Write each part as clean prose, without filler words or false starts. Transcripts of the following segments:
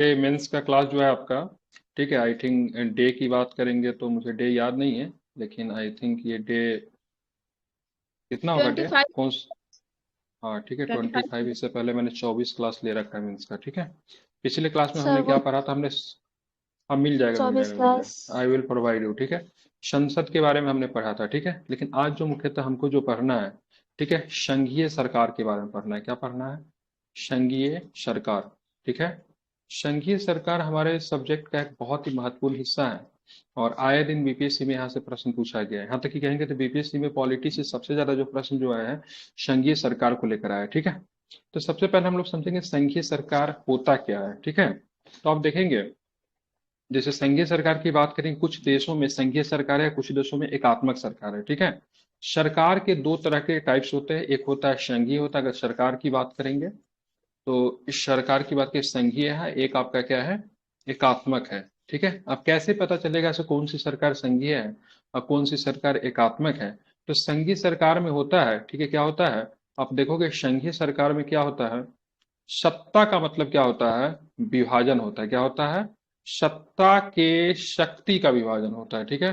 ये मेंस का क्लास जो है आपका, ठीक है। आई थिंक डे की बात करेंगे तो मुझे डे याद नहीं है, लेकिन आई थिंक ये डे कितना होगा ट्वेंटी डे फाइव कौन। हाँ ठीक है, ट्वेंटी 25। फाइव इससे पहले मैंने 24 क्लास ले रखा है मेंस का, ठीक है। पिछले क्लास में सर हमने वो क्या पढ़ा था हमने। हाँ मिल जाएगा मिल 24 जाएगा मिल क्लास। जाएगा, आई विल प्रोवाइड यू, ठीक है। संसद के बारे में हमने पढ़ा था, ठीक है। लेकिन आज जो मुख्यतः हमको जो पढ़ना है, ठीक है, संघीय सरकार के बारे में पढ़ना है। क्या पढ़ना है? संघीय सरकार, ठीक है। संघीय सरकार हमारे सब्जेक्ट का एक बहुत ही महत्वपूर्ण हिस्सा है। और आए दिन बीपीएससी में यहाँ से प्रश्न पूछा गया है। यहाँ तक कि कहेंगे तो बीपीएससी में पॉलिटी से सबसे ज्यादा जो प्रश्न जो आया है, संघीय सरकार को लेकर आया है, ठीक है। तो सबसे पहले हम लोग समझेंगे संघीय सरकार होता क्या है, ठीक है। तो आप देखेंगे, जैसे संघीय सरकार की बात करें, कुछ देशों में संघीय सरकार है, कुछ देशों में एकात्मक सरकार है, ठीक है। सरकार के दो तरह के टाइप्स होते हैं, एक होता है संघीय होता है, अगर सरकार की बात करेंगे तो इस सरकार की बात की संघीय है, एक आपका क्या है, एकात्मक है, ठीक है। अब कैसे पता चलेगा ऐसे कौन सी सरकार संघीय है और कौन सी सरकार एकात्मक है? तो संघीय सरकार में होता है, ठीक है, क्या होता है, आप देखोगे संघीय सरकार में क्या होता है, सत्ता का मतलब क्या होता है, विभाजन होता है। क्या होता है? सत्ता के शक्ति का विभाजन होता है, ठीक है।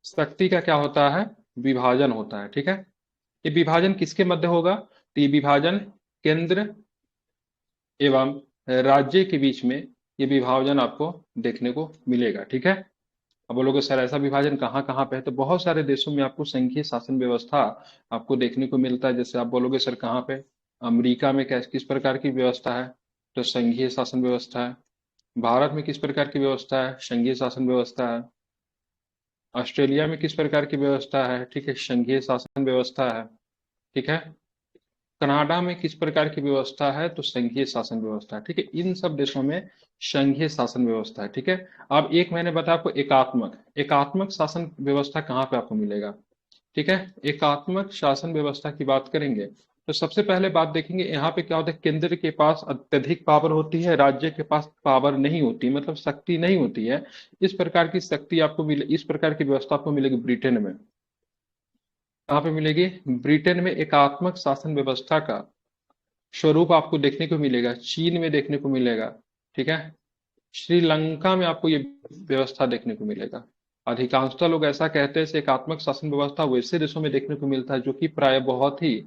शक्ति का क्या होता है, विभाजन होता है, ठीक है। ये विभाजन किसके मध्य होगा? तो ये विभाजन केंद्र एवं राज्य के बीच में ये विभाजन आपको देखने को मिलेगा, ठीक है। अब बोलोगे सर ऐसा विभाजन कहाँ कहाँ पे है, तो बहुत सारे देशों में आपको संघीय शासन व्यवस्था आपको देखने को मिलता है। जैसे आप बोलोगे सर कहाँ पे, अमेरिका में किस प्रकार की व्यवस्था है, तो संघीय शासन व्यवस्था है। भारत में किस प्रकार की व्यवस्था है, संघीय शासन व्यवस्था है। ऑस्ट्रेलिया में किस प्रकार की व्यवस्था है, ठीक है, संघीय शासन व्यवस्था है, ठीक है। कनाडा में किस प्रकार की व्यवस्था है, तो संघीय शासन व्यवस्था है, ठीक है। इन सब देशों में संघीय शासन व्यवस्था है, ठीक है। अब एक मैंने बताया आपको एकात्मक, एकात्मक शासन व्यवस्था कहाँ पे आपको मिलेगा, ठीक है। एकात्मक शासन व्यवस्था की बात करेंगे तो सबसे पहले बात देखेंगे यहाँ पे क्या होता है, केंद्र के पास अत्यधिक पावर होती है, राज्य के पास पावर नहीं होती, मतलब शक्ति नहीं होती है। इस प्रकार की शक्ति आपको मिले, इस प्रकार की व्यवस्था आपको मिलेगी ब्रिटेन में। कहाँ पे मिलेगी? ब्रिटेन में एकात्मक शासन व्यवस्था का स्वरूप आपको देखने को मिलेगा, चीन में देखने को मिलेगा, ठीक है। श्रीलंका में आपको ये व्यवस्था देखने को मिलेगा। अधिकांशतः लोग ऐसा कहते हैं एकात्मक शासन व्यवस्था वैसे देशों में देखने को मिलता है जो कि प्राय बहुत ही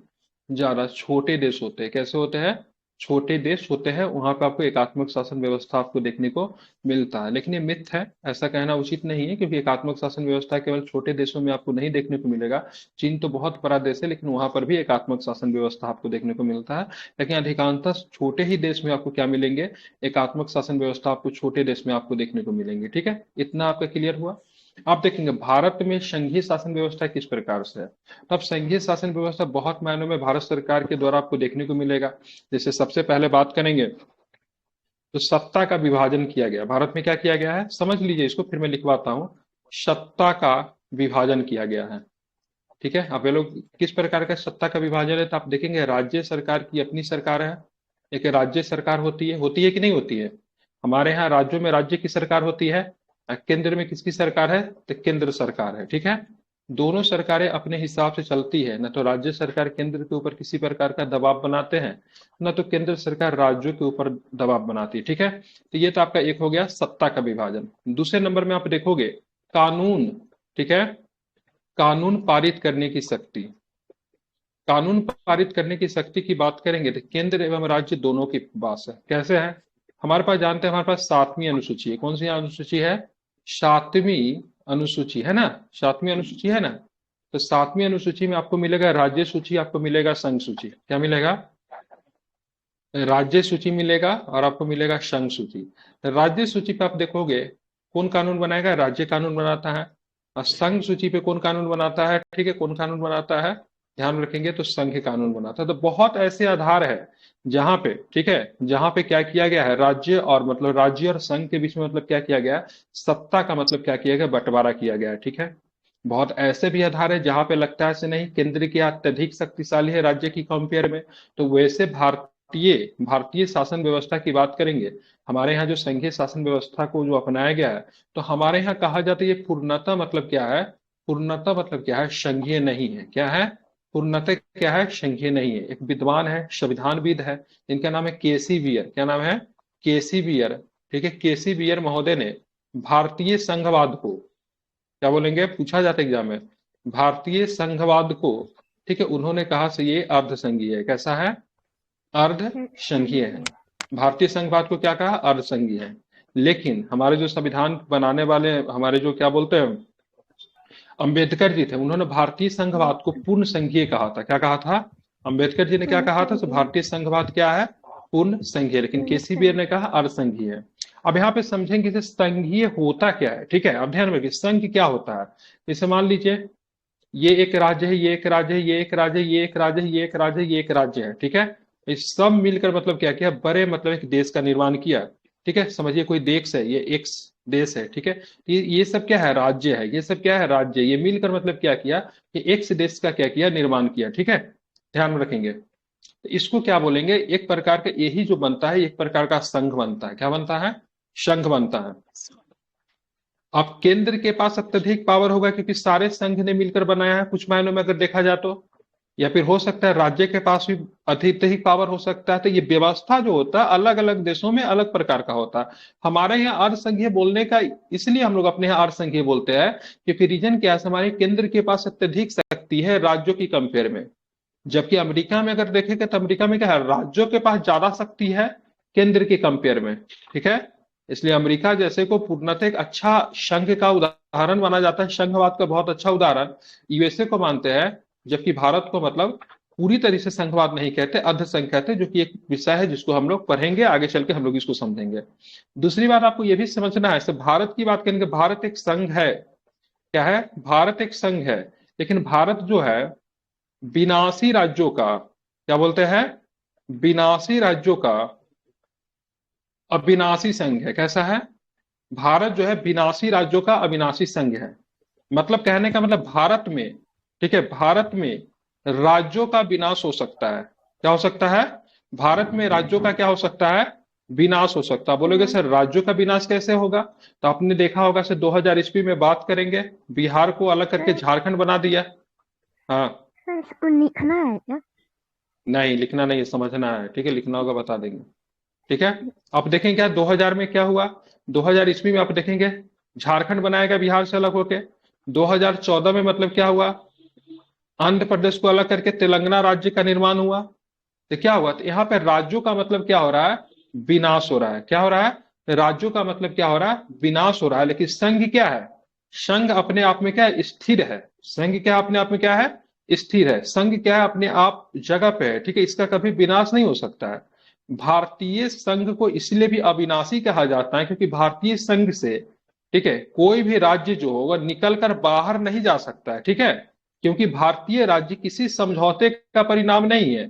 ज्यादा छोटे देश होते हैं। कैसे होते हैं? छोटे देश होते हैं, वहां पे आपको एकात्मक शासन व्यवस्था आपको देखने को मिलता है। लेकिन ये मिथ है, ऐसा कहना उचित नहीं है, क्योंकि एकात्मक शासन व्यवस्था केवल छोटे देशों में आपको नहीं देखने को मिलेगा। चीन तो बहुत बड़ा देश है, लेकिन वहां पर भी एकात्मक शासन व्यवस्था आपको देखने को मिलता है। लेकिन अधिकांशतः छोटे ही देश में आपको क्या मिलेंगे, एकात्मक शासन व्यवस्था आपको छोटे देश में आपको देखने को मिलेंगे, ठीक है। इतना आपका क्लियर हुआ। आप देखेंगे भारत में संघीय शासन व्यवस्था किस प्रकार से है। तो अब संघीय शासन व्यवस्था बहुत मायनों में भारत सरकार के द्वारा आपको देखने को मिलेगा। जैसे सबसे पहले बात करेंगे तो सत्ता का विभाजन किया गया, भारत में क्या किया गया है, समझ लीजिए इसको, फिर मैं लिखवाता हूं। सत्ता का विभाजन किया गया है, ठीक है। अब ये लोग किस प्रकार का सत्ता का विभाजन है, तो आप देखेंगे राज्य सरकार की अपनी सरकार है, एक राज्य सरकार होती है कि नहीं होती है। हमारे यहाँ राज्यों में राज्य की सरकार होती है, केंद्र में किसकी सरकार है, तो केंद्र सरकार है, ठीक है। दोनों सरकारें अपने हिसाब से चलती है, न तो राज्य सरकार केंद्र के ऊपर किसी प्रकार का दबाव बनाते हैं, न तो केंद्र सरकार राज्यों के ऊपर दबाव बनाती है, ठीक है। तो ये तो आपका एक हो गया सत्ता का विभाजन। दूसरे नंबर में आप देखोगे कानून, ठीक है, कानून पारित करने की शक्ति। कानून पारित करने की शक्ति की बात करेंगे तो केंद्र एवं राज्य दोनों के पास है। कैसे है? हमारे पास जानते हैं, हमारे पास सातवीं अनुसूची है। कौन सी अनुसूची है? सातवीं अनुसूची है ना, सातवीं अनुसूची है ना। तो सातवीं अनुसूची में आपको मिलेगा राज्य सूची, आपको मिलेगा संघ सूची। क्या मिलेगा? राज्य सूची मिलेगा और आपको मिलेगा संघ सूची। राज्य सूची पे आप देखोगे कौन कानून बनाएगा, राज्य कानून बनाता है। और संघ सूची पे कौन कानून बनाता है, ठीक है, कौन कानून बनाता है, ध्यान रखेंगे तो संघ कानून बनाता है। तो बहुत ऐसे आधार है जहां पे, ठीक है, जहां पे क्या किया गया है, राज्य और मतलब राज्य और संघ के बीच में मतलब क्या किया गया, सत्ता का मतलब क्या किया गया, बंटवारा किया गया है, ठीक है। बहुत ऐसे भी आधार है जहां पे लगता है से नहीं, केंद्र की अत्यधिक शक्तिशाली है राज्य की कंपेयर में। तो वैसे भारतीय भारतीय शासन व्यवस्था की बात करेंगे, हमारे यहाँ जो संघीय शासन व्यवस्था को जो अपनाया गया है, तो हमारे यहाँ कहा जाता है ये पूर्णतः मतलब क्या है, पूर्णतः मतलब क्या है, संघीय नहीं है। क्या है? पूर्णतः क्या है, संघीय नहीं है। एक विद्वान है, संविधानविद है, इनका नाम है केसी वियर। क्या नाम है? केसी बियर, ठीक है, केसी बियर महोदय ने भारतीय संघवाद को, क्या बोलेंगे, पूछा जाता है एग्जाम में, भारतीय संघवाद को, ठीक है, उन्होंने कहा से ये अर्धसंघीय है। कैसा है? अर्धसंघीय है। भारतीय संघवाद को क्या कहा? अर्धसंघीय है। लेकिन हमारे जो संविधान बनाने वाले हमारे जो क्या बोलते हैं अंबेडकर जी थे, उन्होंने भारतीय संघवाद को पूर्ण संघीय कहा था। क्या कहा था? अंबेडकर जी ने क्या कहा था? तो भारतीय संघवाद क्या है? पूर्ण संघीय। लेकिन केसी बियर ने कहा अर्धसंघीय है। अब यहाँ पे समझेंगे कि संघीय होता क्या है, ठीक है। अब ध्यान रखिए संघ क्या होता है। जैसे मान लीजिए ये एक राज्य है, ये एक राज्य है, ये एक राज्य है, ये एक राज्य है, ये एक राज्य है, ये एक राज्य है, ठीक है। इस सब मिलकर मतलब क्या किया? बड़े मतलब एक देश का निर्माण किया, ठीक है। समझिए कोई देश है, ये एक देश है, ठीक है। ये सब क्या है? राज्य है। ये सब क्या है? राज्य। ये मिलकर मतलब क्या किया कि एक से देश का क्या किया? निर्माण किया, ठीक है। ध्यान में रखेंगे। तो इसको क्या बोलेंगे? एक प्रकार का यही जो बनता है एक प्रकार का संघ बनता है। क्या बनता है? संघ बनता है। अब केंद्र के पास अत्यधिक पावर होगा क्योंकि सारे संघ ने मिलकर बनाया है कुछ मायनों में अगर देखा जाए तो, या फिर हो सकता है राज्य के पास भी अत्यधिक पावर हो सकता है। तो ये व्यवस्था जो होता है अलग अलग देशों में अलग प्रकार का होता है। हमारे यहाँ अर्धसंघीय बोलने का इसलिए हम लोग अपने यहाँ अर्धसंघीय बोलते हैं क्योंकि रीजन क्या है? हमारे केंद्र के पास अत्यधिक शक्ति है राज्यों की कंपेयर में। जबकि अमेरिका में अगर देखेंगे तो अमेरिका में क्या है? राज्यों के पास ज्यादा शक्ति है केंद्र के कंपेयर में, ठीक है। इसलिए अमेरिका जैसे को पूर्णतः एक अच्छा संघ का उदाहरण माना जाता है, संघवाद का बहुत अच्छा उदाहरण यूएसए को मानते हैं। जबकि भारत को मतलब पूरी तरह से संघवाद नहीं कहते, अर्धसंघ कहते, जो कि एक विषय है जिसको हम लोग पढ़ेंगे आगे चल के, हम लोग इसको समझेंगे। दूसरी बात आपको यह भी समझना है, भारत की बात करेंगे, भारत एक संघ है। क्या है? भारत एक संघ है। लेकिन भारत जो है विनाशी राज्यों का, क्या बोलते हैं? विनाशी राज्यों का अविनाशी संघ है। कैसा है? भारत जो है विनाशी राज्यों का अविनाशी संघ है। मतलब कहने का मतलब भारत में, ठीक है, भारत में राज्यों का विनाश हो सकता है। क्या हो सकता है? भारत में राज्यों का क्या हो सकता है? विनाश हो सकता है। बोलोगे सर राज्यों का विनाश कैसे होगा? तो आपने देखा होगा सर 2000 ईस्वी में बात करेंगे, बिहार को अलग करके झारखंड बना दिया। हाँ, सर इसको लिखना है क्या? नहीं लिखना नहीं है, समझना है, ठीक है। लिखना होगा बता देंगे, ठीक है। आप देखें क्या 2000 में क्या हुआ? 2000 ईस्वी में आप देखेंगे झारखंड बनाया गया बिहार से अलग होके। 2014 में मतलब क्या हुआ? आंध्र प्रदेश को अलग करके तेलंगाना राज्य का निर्माण हुआ। तो क्या हुआ? तो यहाँ पे राज्यों का मतलब क्या हो रहा है? विनाश हो रहा है। क्या हो रहा है? राज्यों का मतलब क्या हो रहा है? विनाश हो रहा है। लेकिन संघ क्या है? संघ अपने आप में क्या है? स्थिर है। संघ क्या अपने आप में क्या है? स्थिर है। संघ क्या है? अपने आप जगह पे है, ठीक है। इसका कभी विनाश नहीं हो सकता है। भारतीय संघ को इसलिए भी अविनाशी कहा जाता है क्योंकि भारतीय संघ से, ठीक है, कोई भी राज्य जो होगा निकल कर बाहर नहीं जा सकता है, ठीक है। क्योंकि भारतीय राज्य किसी समझौते का परिणाम नहीं है।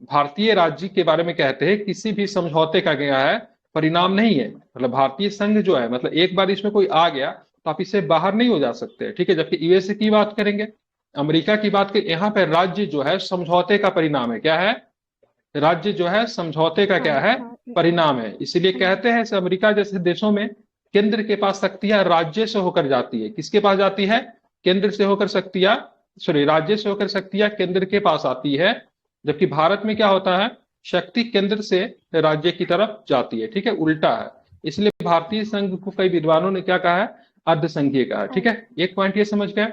भारतीय राज्य के बारे में कहते हैं किसी भी समझौते का क्या है? परिणाम नहीं है। मतलब भारतीय संघ जो है मतलब एक बार इसमें कोई आ गया तो आप इससे बाहर नहीं हो जा सकते, ठीक है। जबकि यूएसए की बात करेंगे, अमेरिका की बात करें, यहाँ पे राज्य जो है समझौते का परिणाम है। क्या है? राज्य जो है समझौते का क्या है? परिणाम है। इसलिए कहते हैं अमेरिका जैसे देशों में केंद्र के पास शक्तियां राज्य से होकर जाती है। किसके पास जाती है? केंद्र से होकर शक्तियां, सॉरी, राज्य से होकर शक्तियां केंद्र के पास आती है। जबकि भारत में क्या होता है? शक्ति केंद्र से राज्य की तरफ जाती है, ठीक है, उल्टा है। इसलिए भारतीय संघ को कई विद्वानों ने क्या कहा है? अर्धसंघीय कहा है, ठीक है। एक पॉइंट ये समझ गए।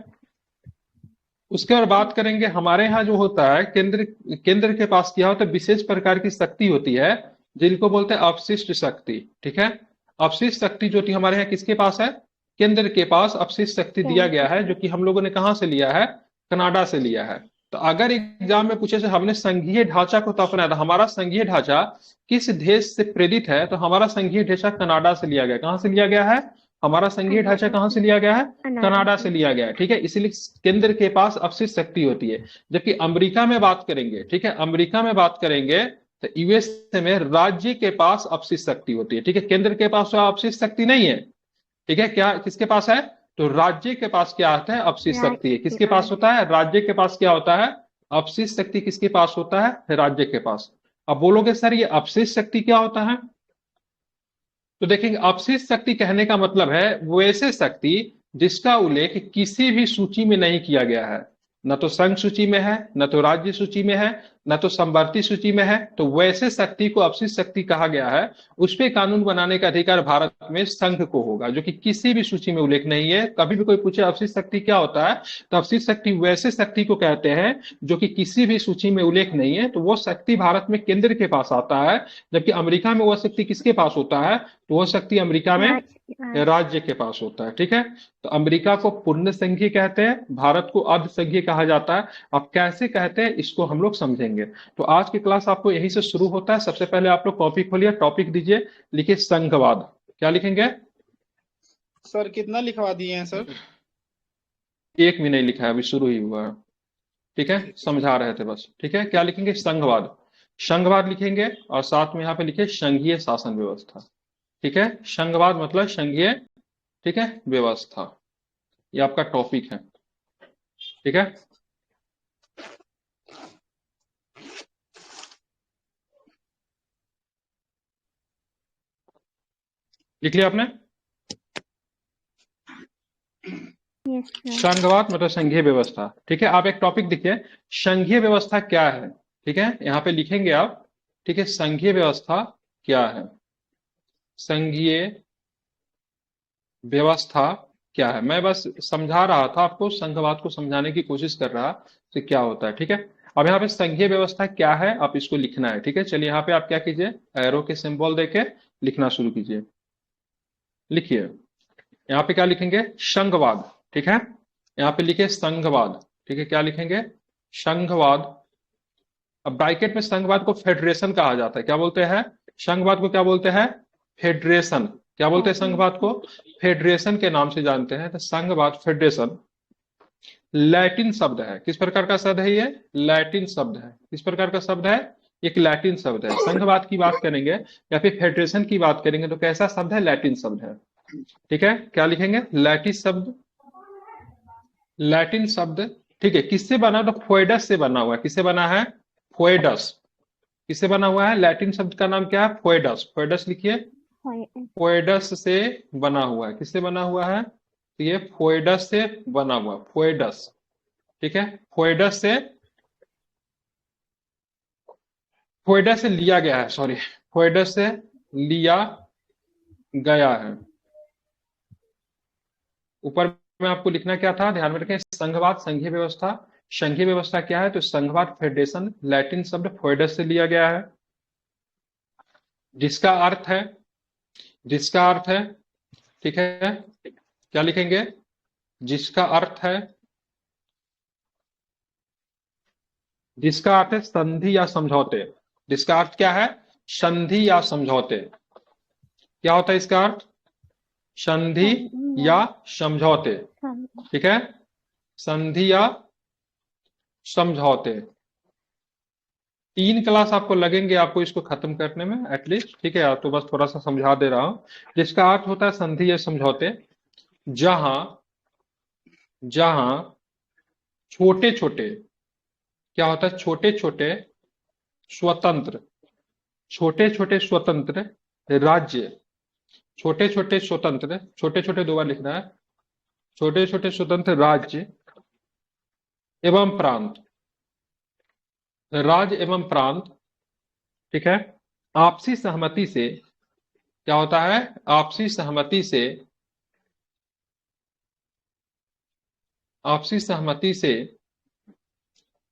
उसके बाद बात करेंगे हमारे यहाँ जो होता है केंद्र, केंद्र के पास क्या होता है? विशेष प्रकार की शक्ति होती है जिनको बोलते हैं अपशिष्ट शक्ति, ठीक है। अपशिष्ट शक्ति जो थी हमारे यहाँ किसके पास है? केंद्र के पास अपशिष्ट शक्ति दिया गया है, जो कि हम लोगों ने कहाँ से लिया है? कनाडा से लिया है। तो अगर एग्जाम में पूछे से हमने संघीय ढांचा को तो अपनाया था, हमारा संघीय ढांचा किस देश से प्रेरित है? तो हमारा संघीय ढांचा कनाडा से लिया गया। कहाँ से लिया गया है? हमारा संघीय ढांचा कहाँ से लिया गया है? कनाडा से लिया गया है, ठीक है। इसलिए केंद्र के पास अपशिष्ट शक्ति होती है। जबकि अमेरिका में बात करेंगे, ठीक है, अमेरिका में बात करेंगे तो यूएसए में राज्य के पास अपशिष्ट शक्ति होती है, ठीक है। केंद्र के पास अपशिष्ट शक्ति नहीं है, ठीक है। क्या किसके पास है? तो राज्य के पास क्या आता है? अपशिष्ट शक्ति है। किसके पास होता है? राज्य के पास क्या होता है? अपशिष्ट शक्ति किसके पास होता है? राज्य के पास। अब बोलोगे सर ये अपशिष्ट शक्ति क्या होता है? तो देखेंगे अपशिष्ट शक्ति कहने का मतलब है वैसे शक्ति जिसका उल्लेख किसी भी सूची में नहीं किया गया है। न तो संघ सूची में है, न तो राज्य सूची में है, ना तो समवर्ती सूची में है, तो वैसे शक्ति को अपशिष्ट शक्ति कहा गया है। उस पे कानून बनाने का अधिकार भारत में संघ को होगा, जो कि किसी भी सूची में उल्लेख नहीं है। कभी भी कोई पूछे अपशिष्ट शक्ति क्या होता है, तो अपशिष्ट शक्ति वैसे शक्ति को कहते हैं जो कि किसी भी सूची में उल्लेख नहीं है। तो वो शक्ति भारत में केंद्र के पास आता है, जबकि अमेरिका में वह शक्ति किसके पास होता है, तो वह शक्ति अमेरिका में राज्य राज्य के पास होता है। ठीक है, तो अमेरिका को पूर्ण संघीय कहते हैं, भारत को अर्ध संघीय कहा जाता है। अब कैसे कहते हैं इसको हम लोग समझेंगे। तो आज की क्लास आपको यहीं से शुरू होता है। सबसे पहले आप लोग कॉपी खोलिए, टॉपिक दीजिए, लिखिए संघवाद। क्या लिखेंगे? सर कितना लिखवा दिए हैं सर? एक भी नहीं लिखा है, अभी शुरू ही हुआ है। ठीक है, समझा रहे थे बस। ठीक है, क्या लिखेंगे? संघवाद। संघवाद लिखेंगे और साथ में यहाँ पे लिखे संघीय शासन व्यवस्था। ठीक है, संघवाद मतलब संघीय, ठीक है, व्यवस्था। ये आपका टॉपिक है। ठीक है, लिख लिया आपने? yes sir संघवाद मतलब संघीय व्यवस्था। ठीक है, आप एक टॉपिक देखिए, संघीय व्यवस्था क्या है। ठीक है, यहाँ पे लिखेंगे आप। ठीक है, संघीय व्यवस्था क्या है, संघीय व्यवस्था क्या है। मैं बस समझा रहा था आपको, संघवाद को समझाने की कोशिश कर रहा कि क्या होता है। ठीक है, अब यहाँ पे संघीय व्यवस्था क्या है, आप इसको लिखना है। ठीक है, चलिए यहाँ पे आप क्या कीजिए, एरो के सिंबल देके लिखना शुरू कीजिए। लिखिए, यहाँ पे क्या लिखेंगे? संघवाद। ठीक है, यहाँ पे लिखे संघवाद। ठीक है, क्या लिखेंगे? संघवाद। अब ब्रैकेट में संघवाद को फेडरेशन कहा जाता है। क्या बोलते हैं संघवाद को? क्या बोलते हैं? फेडरेशन। क्या बोलते हैं संघवाद को? फेडरेशन के नाम से जानते हैं। तो संघवाद, फेडरेशन, लैटिन शब्द है। किस प्रकार का शब्द है ये? लैटिन शब्द है। किस प्रकार का शब्द है? एक लैटिन शब्द है। संघवाद की बात करेंगे या फिर फेडरेशन की बात करेंगे तो कैसा शब्द है? लैटिन शब्द है। ठीक है, क्या लिखेंगे? लैटिन शब्द, लैटिन शब्द। ठीक है, किससे बना? तो फोइडस से बना हुआ है। किससे बना है? फोइडस। किससे बना हुआ है? लैटिन शब्द का नाम क्या है? फोइडस। फोइडस लिखिए, फोइडस से बना हुआ है। किससे बना हुआ है? तो ये फोइडस से बना हुआ, फोइडस। ठीक है, फोइडस से, फोइडस से लिया गया है, सॉरी, फोइडस से लिया गया है। ऊपर में आपको लिखना क्या था, ध्यान में रखें, संघवाद संघीय व्यवस्था। संघीय व्यवस्था क्या है? तो संघवाद फेडरेशन लैटिन शब्द फोइडस से लिया गया है, जिसका अर्थ है, जिसका अर्थ है, ठीक है, क्या लिखेंगे? जिसका अर्थ है, जिसका अर्थ है संधि या समझौते। जिसका अर्थ क्या है? संधि या समझौते। क्या होता है इसका अर्थ? संधि या समझौते। ठीक है, संधि या समझौते। 3 क्लास आपको लगेंगे आपको इसको खत्म करने में एटलीस्ट। ठीक है, तो बस थोड़ा सा समझा दे रहा हूं। जिसका अर्थ होता है संधि या समझौते, जहां, जहां छोटे छोटे, क्या होता है? छोटे छोटे स्वतंत्र, छोटे छोटे स्वतंत्र राज्य, छोटे छोटे स्वतंत्र, छोटे छोटे 2 बार लिखना है, छोटे छोटे स्वतंत्र राज्य एवं प्रांत, राज्य एवं प्रांत, ठीक है, आपसी सहमति से, क्या होता है? आपसी सहमति से, आपसी सहमति से,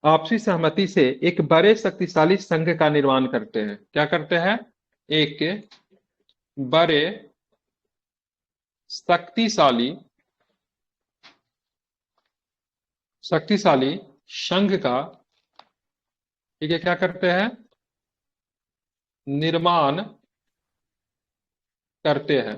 आपसी सहमति से एक बड़े शक्तिशाली संघ का निर्माण करते हैं। क्या करते हैं? एक बड़े शक्तिशाली, शक्तिशाली संघ का, ठीक है, क्या करते हैं? निर्माण करते हैं।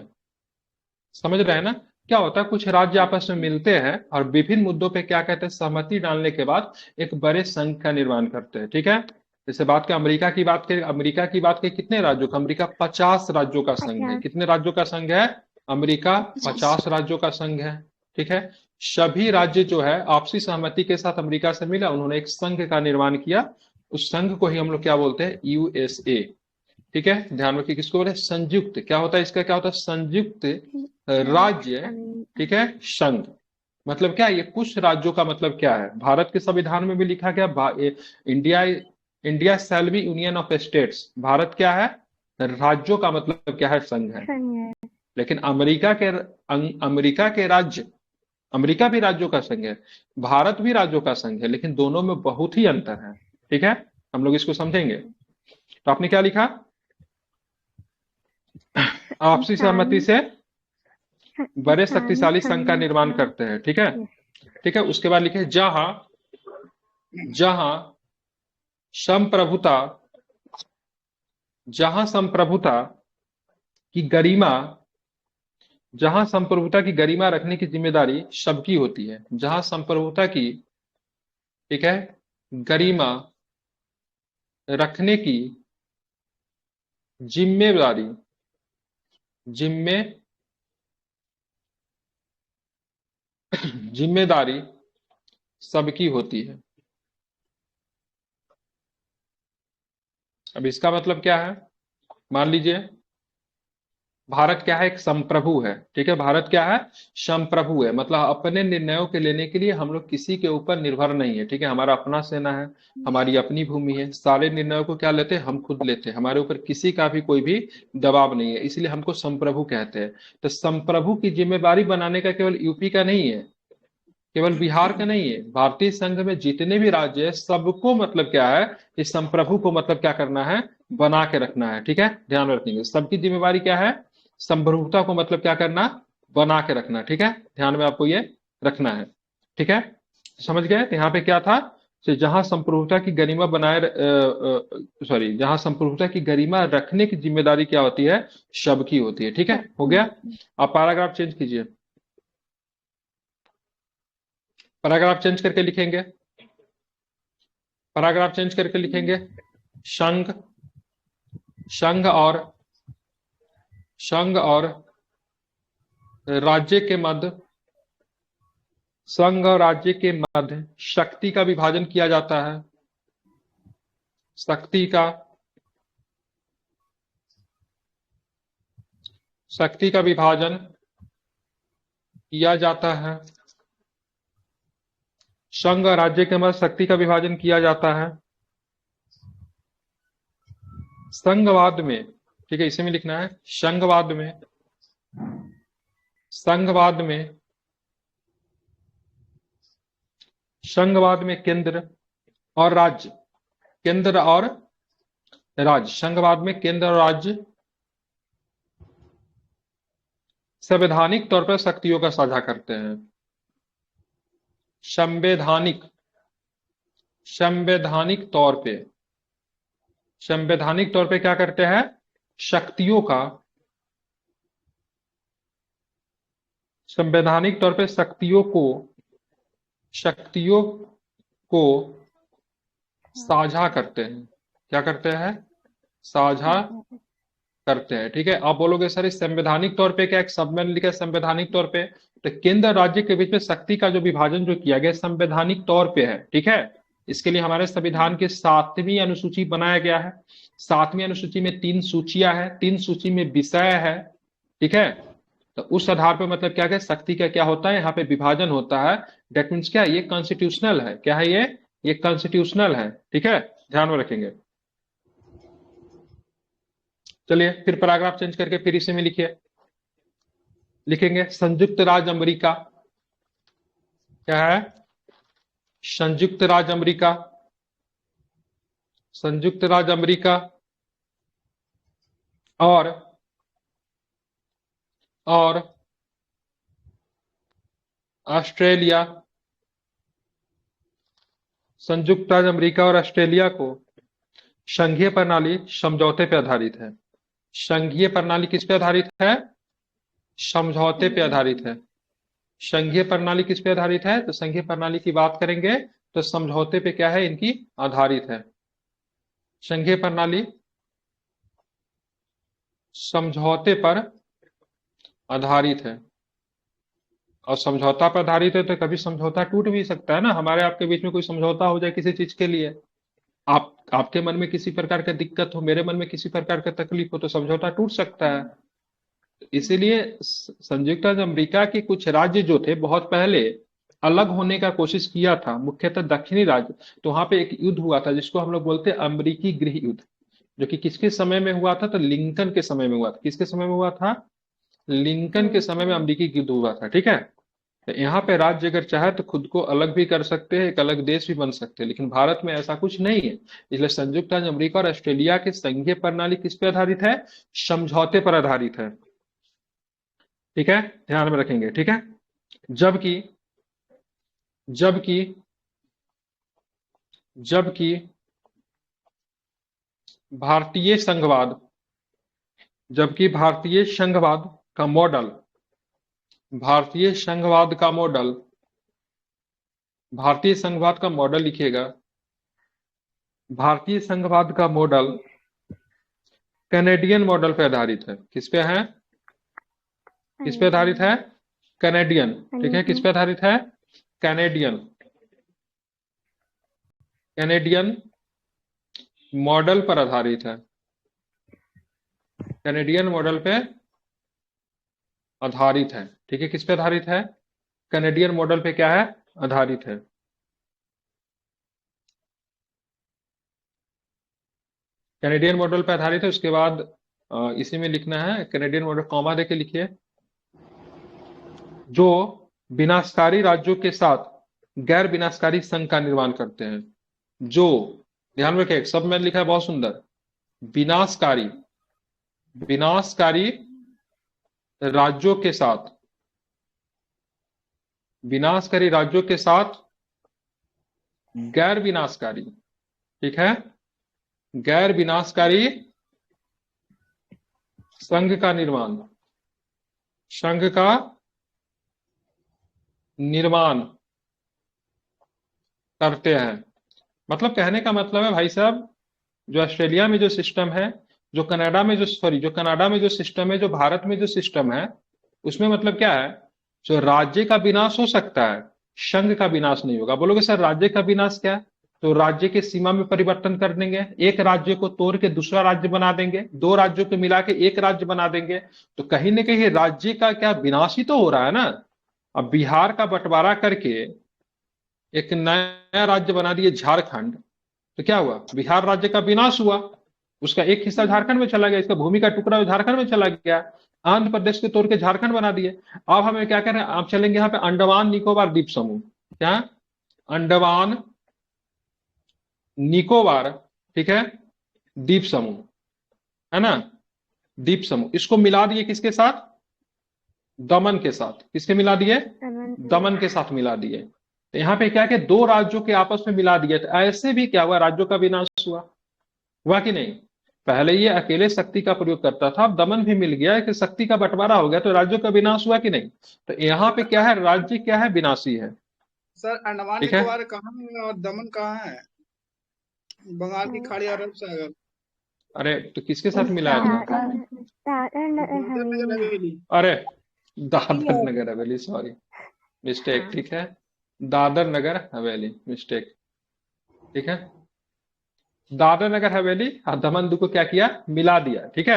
समझ रहे हैं ना? क्या होता है, कुछ राज्य आपस में मिलते हैं और विभिन्न मुद्दों पे क्या कहते हैं, सहमति डालने के बाद एक बड़े संघ का निर्माण करते हैं। ठीक है, जैसे बात करें अमेरिका की, बात करें अमेरिका की, बात करें कितने राज्यों का? अमेरिका 50 राज्यों का संघ है। 50 कितने राज्यों का संघ है? अमेरिका 50 राज्यों का संघ है। ठीक है, सभी राज्य जो है आपसी सहमति के साथ अमेरिका से मिला, उन्होंने एक संघ का निर्माण किया। उस संघ को ही हम लोग क्या बोलते हैं? यूएसए। ठीक है, ध्यान रखिए, किसको बोलते हैं? संयुक्त। क्या होता है इसका? क्या होता है? संयुक्त राज्य, ठीक है, संघ। मतलब क्या? ये कुछ राज्यों का मतलब क्या है? भारत के संविधान में भी लिखा गया, India India shall be union of states, Bharat क्या है, राज्यों का मतलब क्या है, संघ है। संघ है। लेकिन अमेरिका के राज्य, अमेरिका भी राज्यों का संघ है, भारत भी राज्यों का संघ है, लेकिन दोनों में बहुत ही अंतर है। ठीक है, हम लोग इसको समझेंगे। तो आपने क्या लिखा, आपसी सहमति से बड़े शक्तिशाली संघ का निर्माण करते हैं। ठीक है, ठीक है। उसके बाद लिखे जहां जहां संप्रभुता, जहां संप्रभुता की गरिमा, जहां संप्रभुता की गरिमा रखने की जिम्मेदारी सबकी होती है। जहां संप्रभुता की, ठीक है, गरिमा रखने की जिम्मेदारी, जिम्मेदारी सबकी होती है। अब इसका मतलब क्या है, मान लीजिए भारत क्या है, एक संप्रभु है। ठीक है, भारत क्या है, संप्रभु है, मतलब अपने निर्णयों के लेने के लिए हम लोग किसी के ऊपर निर्भर नहीं है। ठीक है, हमारा अपना सेना है, हमारी अपनी भूमि है, सारे निर्णयों को क्या लेते हैं, हम खुद लेते हैं, हमारे ऊपर किसी का भी कोई भी दबाव नहीं है, इसलिए हमको संप्रभु कहते हैं। तो संप्रभु की जिम्मेदारी बनाने का केवल यूपी का नहीं है, केवल बिहार का नहीं है, भारतीय संघ में जितने भी राज्य है सबको मतलब क्या है, इस संप्रभु को मतलब क्या करना है, बना के रखना है। ठीक है, ध्यान में रखेंगे, सबकी जिम्मेवारी क्या है, संप्रभुता को मतलब क्या करना, बना के रखना। ठीक है, ध्यान में आपको ये रखना है। ठीक है, समझ गए। तो यहाँ पे क्या था, तो जहां संप्रभुता की गरिमा जहां संप्रभुता की गरिमा रखने की जिम्मेदारी क्या होती है, सबकी होती है। ठीक है, हो गया। आप पैराग्राफ चेंज कीजिए, पैराग्राफ चेंज करके लिखेंगे, पैराग्राफ चेंज करके लिखेंगे संघ, संघ और राज्य के मध्य, संघ और राज्य के मध्य शक्ति का विभाजन किया जाता है, शक्ति का विभाजन किया जाता है, संघ और राज्य के मध्य शक्ति का विभाजन किया जाता है। संघवाद में, ठीक है, इसे में लिखना है संघवाद में, संघवाद में, संघवाद में केंद्र और राज्य, केंद्र और राज्य, संघवाद में केंद्र और राज्य संवैधानिक तौर पर शक्तियों का साझा करते हैं। संवैधानिक, संवैधानिक तौर पे, संवैधानिक तौर पे क्या करते हैं, शक्तियों का, संवैधानिक तौर पे शक्तियों को साझा करते हैं। क्या करते हैं, साझा करते हैं। ठीक है, आप बोलोगे सर इस संवैधानिक तौर पे क्या, एक शब्द मैंने लिखा है संवैधानिक तौर पे, तो केंद्र और राज्य के बीच में शक्ति का जो विभाजन जो किया गया संवैधानिक तौर पे है। ठीक है, इसके लिए हमारे संविधान के 7वीं अनुसूची बनाया गया है। 7वीं अनुसूची में 3 सूचियां है, 3 सूची में विषय है। ठीक है, तो उस आधार पर मतलब क्या है, शक्ति का क्या होता है, यहाँ पे विभाजन होता है। डेट मीन्स क्या, ये कॉन्स्टिट्यूशनल है। क्या है ये कॉन्स्टिट्यूशनल है। ठीक है, ध्यान में रखेंगे। चलिए फिर पैराग्राफ चेंज करके फिर इसे में लिखिए, लिखेंगे संयुक्त राज्य अमेरिका, क्या है, संयुक्त राज्य अमेरिका, संयुक्त राज्य अमेरिका और ऑस्ट्रेलिया, संयुक्त राज्य अमेरिका और ऑस्ट्रेलिया को संघीय प्रणाली समझौते पर आधारित है। संघीय प्रणाली किस पे आधारित है, समझौते पे आधारित है। संघीय प्रणाली किस पे आधारित है, तो संघीय प्रणाली की बात करेंगे तो समझौते पे क्या है, इनकी आधारित है। संघीय प्रणाली समझौते पर आधारित है, और समझौता पर आधारित है तो कभी समझौता टूट भी सकता है ना। हमारे आपके बीच में कोई समझौता हो जाए किसी चीज के लिए, आपके मन में किसी प्रकार का दिक्कत हो, मेरे मन में किसी प्रकार का तकलीफ हो, तो समझौता टूट सकता है। इसीलिए संयुक्त राज्य अमेरिका के कुछ राज्य जो थे बहुत पहले अलग होने का कोशिश किया था, मुख्यतः दक्षिणी राज्य, तो वहां पे एक युद्ध हुआ था जिसको हम लोग बोलते हैं अमेरिकी गृह युद्ध, जो कि किसके समय में हुआ था? तो लिंकन के समय में हुआ था। किसके समय में हुआ था? लिंकन के समय में अमेरिकी युद्ध हुआ था। ठीक है, तो यहाँ पे राज्य अगर चाहे तो खुद को अलग भी कर सकते हैं, एक अलग देश भी बन सकते हैं, लेकिन भारत में ऐसा कुछ नहीं है। इसलिए संयुक्त राज्य अमेरिका और ऑस्ट्रेलिया की संघीय प्रणाली किस पे आधारित है? समझौते पर आधारित है। ठीक है, ध्यान में रखेंगे। ठीक है, जबकि जबकि जबकि भारतीय संघवाद जबकि भारतीय संघवाद का मॉडल लिखिएगा। भारतीय संघवाद का मॉडल कैनेडियन मॉडल पर आधारित है। किस पे है? किस पे आधारित है? कैनेडियन। ठीक है, किस पे आधारित है? कैनेडियन मॉडल पर आधारित है। कैनेडियन मॉडल पे आधारित है। ठीक है, किस पे आधारित है? कैनेडियन मॉडल पे क्या है? आधारित है। कैनेडियन मॉडल पे आधारित है। उसके बाद इसी में लिखना है कैनेडियन मॉडल, कॉमा देके लिखिए, जो विनाशकारी राज्यों के साथ गैर विनाशकारी संघ का निर्माण करते हैं। जो, ध्यान रखें, सब में लिखा है बहुत सुंदर, विनाशकारी राज्यों के साथ, विनाशकारी राज्यों के साथ गैर विनाशकारी, ठीक है, गैर विनाशकारी संघ का निर्माण करते हैं। मतलब कहने का मतलब है भाई साहब, जो ऑस्ट्रेलिया में जो सिस्टम है, जो कनाडा में जो सिस्टम है, जो भारत में जो सिस्टम है, उसमें मतलब क्या है? जो राज्य का विनाश हो सकता है, संघ का विनाश नहीं होगा। बोलोगे सर राज्य का विनाश क्या है? तो राज्य के सीमा में परिवर्तन कर देंगे, एक राज्य को तोड़ के दूसरा राज्य बना देंगे, दो राज्यों को मिला के एक राज्य बना देंगे, तो कहीं ना कहीं राज्य का क्या विनाश ही तो हो रहा है ना। अब बिहार का बंटवारा करके एक नया राज्य बना दिए झारखंड, तो क्या हुआ? बिहार राज्य का विनाश हुआ, उसका एक हिस्सा झारखंड में चला गया, इसका भूमि का टुकड़ा झारखंड में चला गया, आंध्र प्रदेश के तोड़ के झारखंड बना दिए। अब हमें क्या करें? आप चलेंगे यहाँ पे अंडमान निकोबार द्वीप समूह, क्या? अंडमान निकोबार, ठीक है, द्वीप समूह, है ना, द्वीप समूह, इसको मिला दिए किसके साथ? दमन के साथ। किसके मिला दिए? दमन के साथ मिला दिए। तो यहाँ पे क्या कि दो राज्यों के आपस में मिला दिए, तो ऐसे भी क्या हुआ? राज्यों का विनाश हुआ कि नहीं? पहले ये अकेले शक्ति का प्रयोग करता था, अब दमन भी मिल गया, कि शक्ति का बंटवारा हो गया, तो राज्यों का विनाश हुआ कि नहीं? तो यहाँ पे क्या है? राज्य क्या है? विनाशी है। सर अंडमान ठीक है, निकोबार कहाँ है और दमन कहाँ है? बंगाल की खाड़ी, अरब सागर। अरे तो किसके साथ मिलाया था? दादर नगर हवेली। अरे दादर नगर हवेली, सॉरी, मिस्टेक। ठीक है, दादर नगर हवेली, मिस्टेक। ठीक है, दादर नगर हवेली और दमन दू को क्या किया? मिला दिया। ठीक है,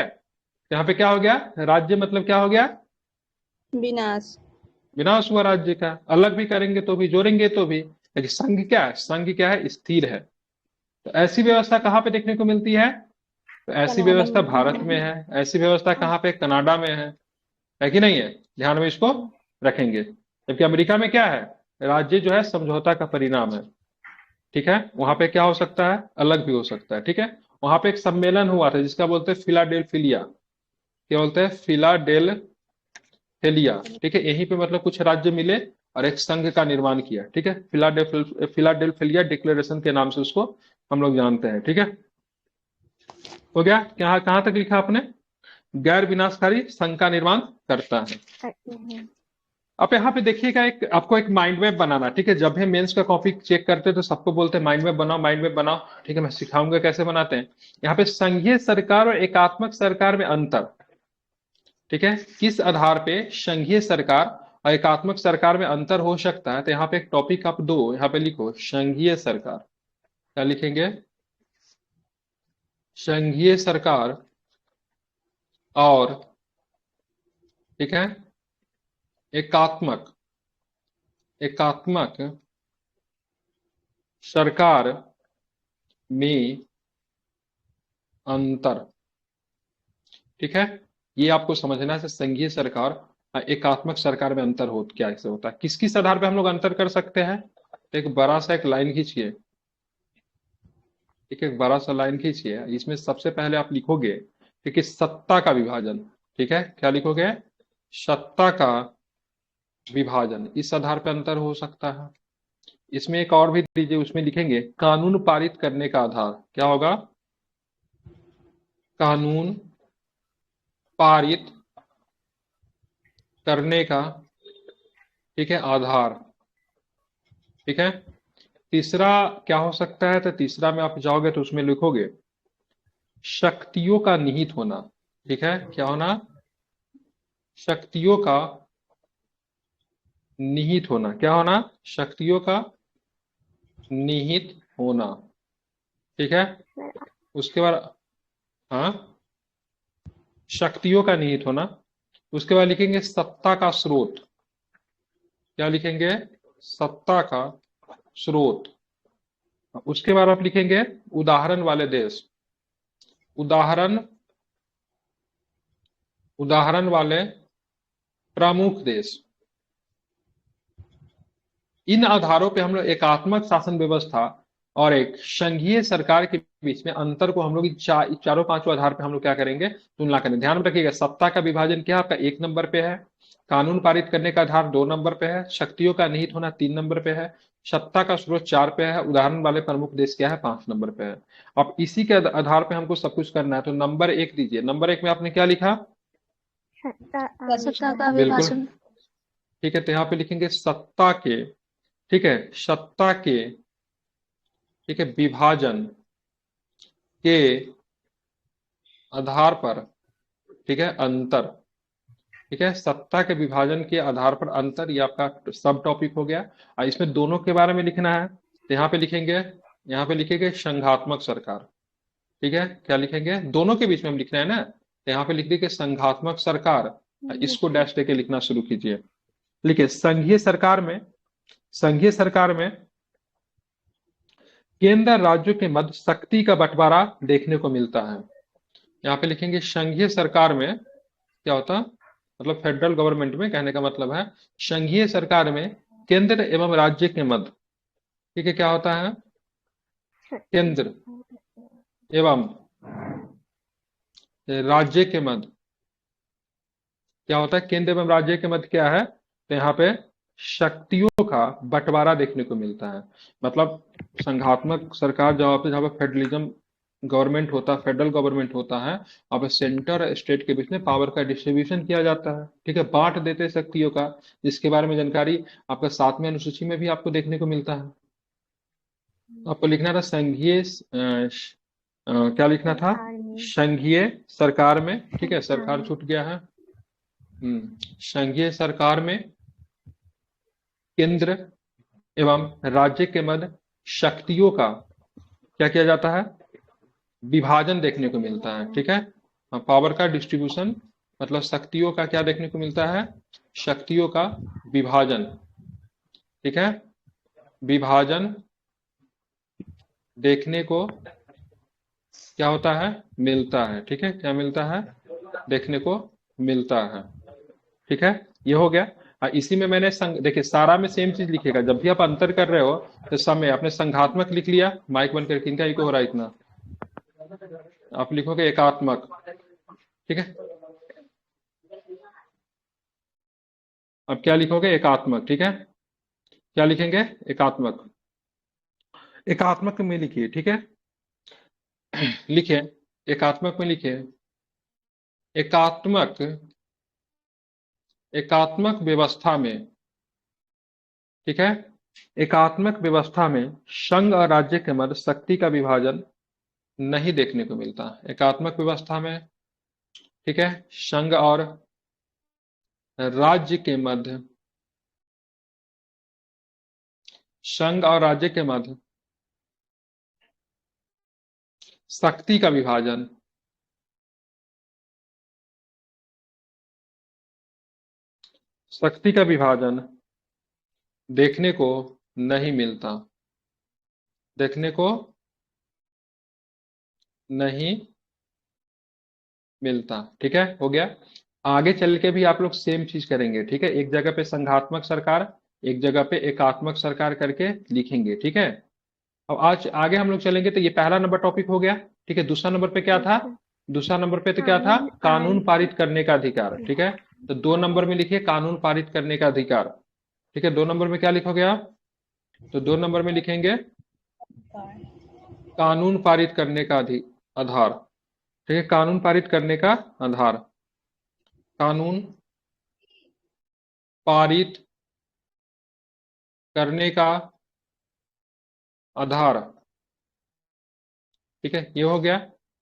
यहाँ पे क्या हो गया? राज्य मतलब क्या हो गया? विनाश। विनाश हुआ राज्य का। अलग भी करेंगे तो भी, जोड़ेंगे तो भी, लेकिन संघ क्या है? संघ क्या है? स्थिर है। तो ऐसी व्यवस्था कहाँ पे देखने को मिलती है? तो ऐसी व्यवस्था भारत में है। ऐसी व्यवस्था कहाँ पे? कनाडा में है कि नहीं है? ध्यान में इसको रखेंगे। जबकि अमेरिका में क्या है? राज्य जो है समझौता का परिणाम है। ठीक है, वहां पे क्या हो सकता है? अलग भी हो सकता है। ठीक है, वहां पे एक सम्मेलन हुआ था जिसका बोलते हैं फिलाडेल्फिया। क्या बोलते हैं? फिलाडेल्फिया। ठीक है, यहीं पे मतलब कुछ राज्य मिले और एक संघ का निर्माण किया। ठीक है, फिलाडेल्फिया डिक्लेरेशन के नाम से उसको हम लोग जानते हैं। ठीक है, हो गया? कहाँ कहाँ तक लिखा आपने? गैर विनाशकारी संघ का निर्माण करता है। अब यहाँ पे देखिएगा, एक आपको एक माइंड मैप बनाना। ठीक है, जब भी मेंस का कॉपी चेक करते हैं तो सबको बोलते हैं माइंड मैप बनाओ, माइंड मैप बनाओ। ठीक है, मैं सिखाऊंगा कैसे बनाते हैं। यहाँ पे संघीय सरकार और एकात्मक सरकार में अंतर। ठीक है, किस आधार पे संघीय सरकार और एकात्मक सरकार में अंतर हो सकता है? तो यहाँ पे एक टॉपिक आप दो, यहाँ पे लिखो संघीय सरकार। क्या लिखेंगे? संघीय सरकार और, ठीक है, एकात्मक एकात्मक सरकार में अंतर। ठीक है, ये आपको समझना है। संघीय सरकार और एकात्मक सरकार में अंतर हो क्या ऐसे होता है, किस किस आधार पे हम लोग अंतर कर सकते हैं। एक बड़ा सा एक लाइन खींचिए। ठीक है, एक बड़ा सा लाइन खींचिए। इसमें सबसे पहले आप लिखोगे ठीक है सत्ता का विभाजन। ठीक है, क्या लिखोगे, सत्ता का विभाजन, इस आधार पर अंतर हो सकता है। इसमें एक और भी दीजिए, उसमें लिखेंगे कानून पारित करने का आधार। क्या होगा, कानून पारित करने का ठीक है आधार। ठीक है, तीसरा क्या हो सकता है, तो तीसरा में आप जाओगे तो उसमें लिखोगे शक्तियों का निहित होना। ठीक है, क्या होना, शक्तियों का निहित होना। क्या होना, शक्तियों का निहित होना। ठीक है, उसके बाद हाँ, शक्तियों का निहित होना। उसके बाद लिखेंगे सत्ता का स्रोत। क्या लिखेंगे, सत्ता का स्रोत। उसके बाद आप लिखेंगे उदाहरण वाले देश। उदाहरण, उदाहरण वाले प्रमुख देश। इन आधारों पे हम लोग एकात्मक शासन व्यवस्था और एक संघीय सरकार के बीच में अंतर को हम लोग चारों पांचों आधार पे हम लोग क्या करेंगे, तुलना करेंगे। ध्यान में रखिएगा, सत्ता का विभाजन क्या आपका 1 नंबर पे है, कानून पारित करने का आधार 2 नंबर पे है, शक्तियों का निहित होना 3 नंबर पे है, सत्ता का स्रोत 4 पे है, उदाहरण वाले प्रमुख देश क्या है 5 नंबर पे है। अब इसी के आधार पे हमको सब कुछ करना है। तो नंबर 1 दीजिए। नंबर 1 में आपने क्या लिखा, सत्ता का बिल्कुल विभाजन। ठीक है, तो यहाँ पे लिखेंगे सत्ता के, ठीक है सत्ता के, ठीक है विभाजन के आधार पर, ठीक है अंतर। ठीक है, सत्ता के विभाजन के आधार पर अंतर, ये आपका सब टॉपिक हो गया। और इसमें दोनों के बारे में लिखना है, तो यहाँ पे लिखेंगे, यहाँ पे लिखेंगे संघात्मक सरकार। ठीक है, क्या लिखेंगे, दोनों के बीच में हम लिखना है ना, तो यहाँ पे लिख दीजिए संघात्मक सरकार। इसको डैश देके लिखना शुरू कीजिए। लिखिए संघीय सरकार में, संघीय सरकार में केंद्र राज्यों के मध्य शक्ति का बंटवारा देखने को मिलता है। यहाँ पे लिखेंगे संघीय सरकार में क्या होता, मतलब फेडरल गवर्नमेंट में, कहने का मतलब है संघीय सरकार में केंद्र एवं राज्य के मध्य, ठीक है क्या होता है, केंद्र एवं राज्य के मध्य क्या होता है, केंद्र एवं राज्य के मध्य क्या है, तो यहाँ पे शक्तियों का बंटवारा देखने को मिलता है। मतलब संघात्मक सरकार जहाँ पे फेडरलिज्म गवर्नमेंट होता है, फेडरल गवर्नमेंट होता है, अब सेंटर और स्टेट के बीच में पावर का डिस्ट्रीब्यूशन किया जाता है। ठीक है, बांट देते हैं शक्तियों का, जिसके बारे में जानकारी आपका 7वें अनुसूची में भी आपको देखने को मिलता है। आपको लिखना था संघीय क्या लिखना था, संघीय सरकार में। ठीक है, सरकार छूट गया है। संघीय सरकार में केंद्र एवं राज्य के मध्य शक्तियों का क्या किया जाता है, विभाजन देखने को मिलता है। ठीक है, पावर का डिस्ट्रीब्यूशन, मतलब शक्तियों का क्या देखने को मिलता है, शक्तियों का विभाजन। ठीक है, विभाजन देखने को क्या होता है, मिलता है। ठीक है, क्या मिलता है, देखने को मिलता है। ठीक है, ये हो गया। इसी में मैंने देखिए सारा में सेम चीज लिखेगा, जब भी आप अंतर कर रहे हो तो सब में आपने संघात्मक लिख लिया, माइक बंद करके, इनका इको हो रहा है इतना, आप लिखोगे एकात्मक। ठीक है, अब क्या लिखोगे, एकात्मक। ठीक है, क्या लिखेंगे, एकात्मक। एकात्मक में लिखिए। ठीक है, लिखिए एकात्मक में लिखिए एकात्मक, एकात्मक व्यवस्था में, ठीक है एकात्मक व्यवस्था में संघ और राज्य के मध्य शक्ति का विभाजन नहीं देखने को मिलता। एकात्मक व्यवस्था में, ठीक है संघ और राज्य के मध्य, संघ और राज्य के मध्य शक्ति का विभाजन, शक्ति का विभाजन देखने को नहीं मिलता, देखने को नहीं मिलता। ठीक है, हो गया। आगे चल के भी आप लोग सेम चीज करेंगे। ठीक है, एक जगह पे संघात्मक सरकार, एक जगह पे एकात्मक सरकार करके लिखेंगे। ठीक है, अब आज आगे हम लोग चलेंगे। तो ये पहला नंबर टॉपिक हो गया। ठीक है, दूसरा नंबर पे क्या था? दूसरा नंबर पे तो क्या था? कानून पारित करने का अधिकार। ठीक है, तो 2 नंबर में लिखिए कानून पारित करने का अधिकार। ठीक है, 2 नंबर में क्या लिखोगे आप? तो 2 नंबर में लिखेंगे कानून पारित करने का आधार। ठीक है, कानून पारित करने का आधार, कानून पारित करने का आधार। ठीक है, ये हो गया।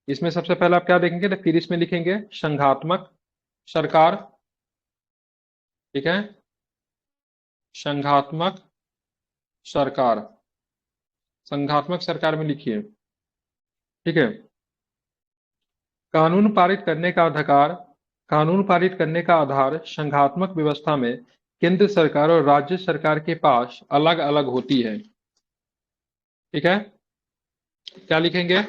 इसमें सबसे पहले आप क्या देखेंगे? तो फिर इसमें लिखेंगे संघात्मक सरकार। ठीक है, संघात्मक सरकार, संघात्मक सरकार में लिखिए। ठीक है, कानून पारित करने का अधिकार, कानून पारित करने का आधार संघात्मक व्यवस्था में केंद्र सरकार और राज्य सरकार के पास अलग अलग होती है। ठीक है, क्या लिखेंगे?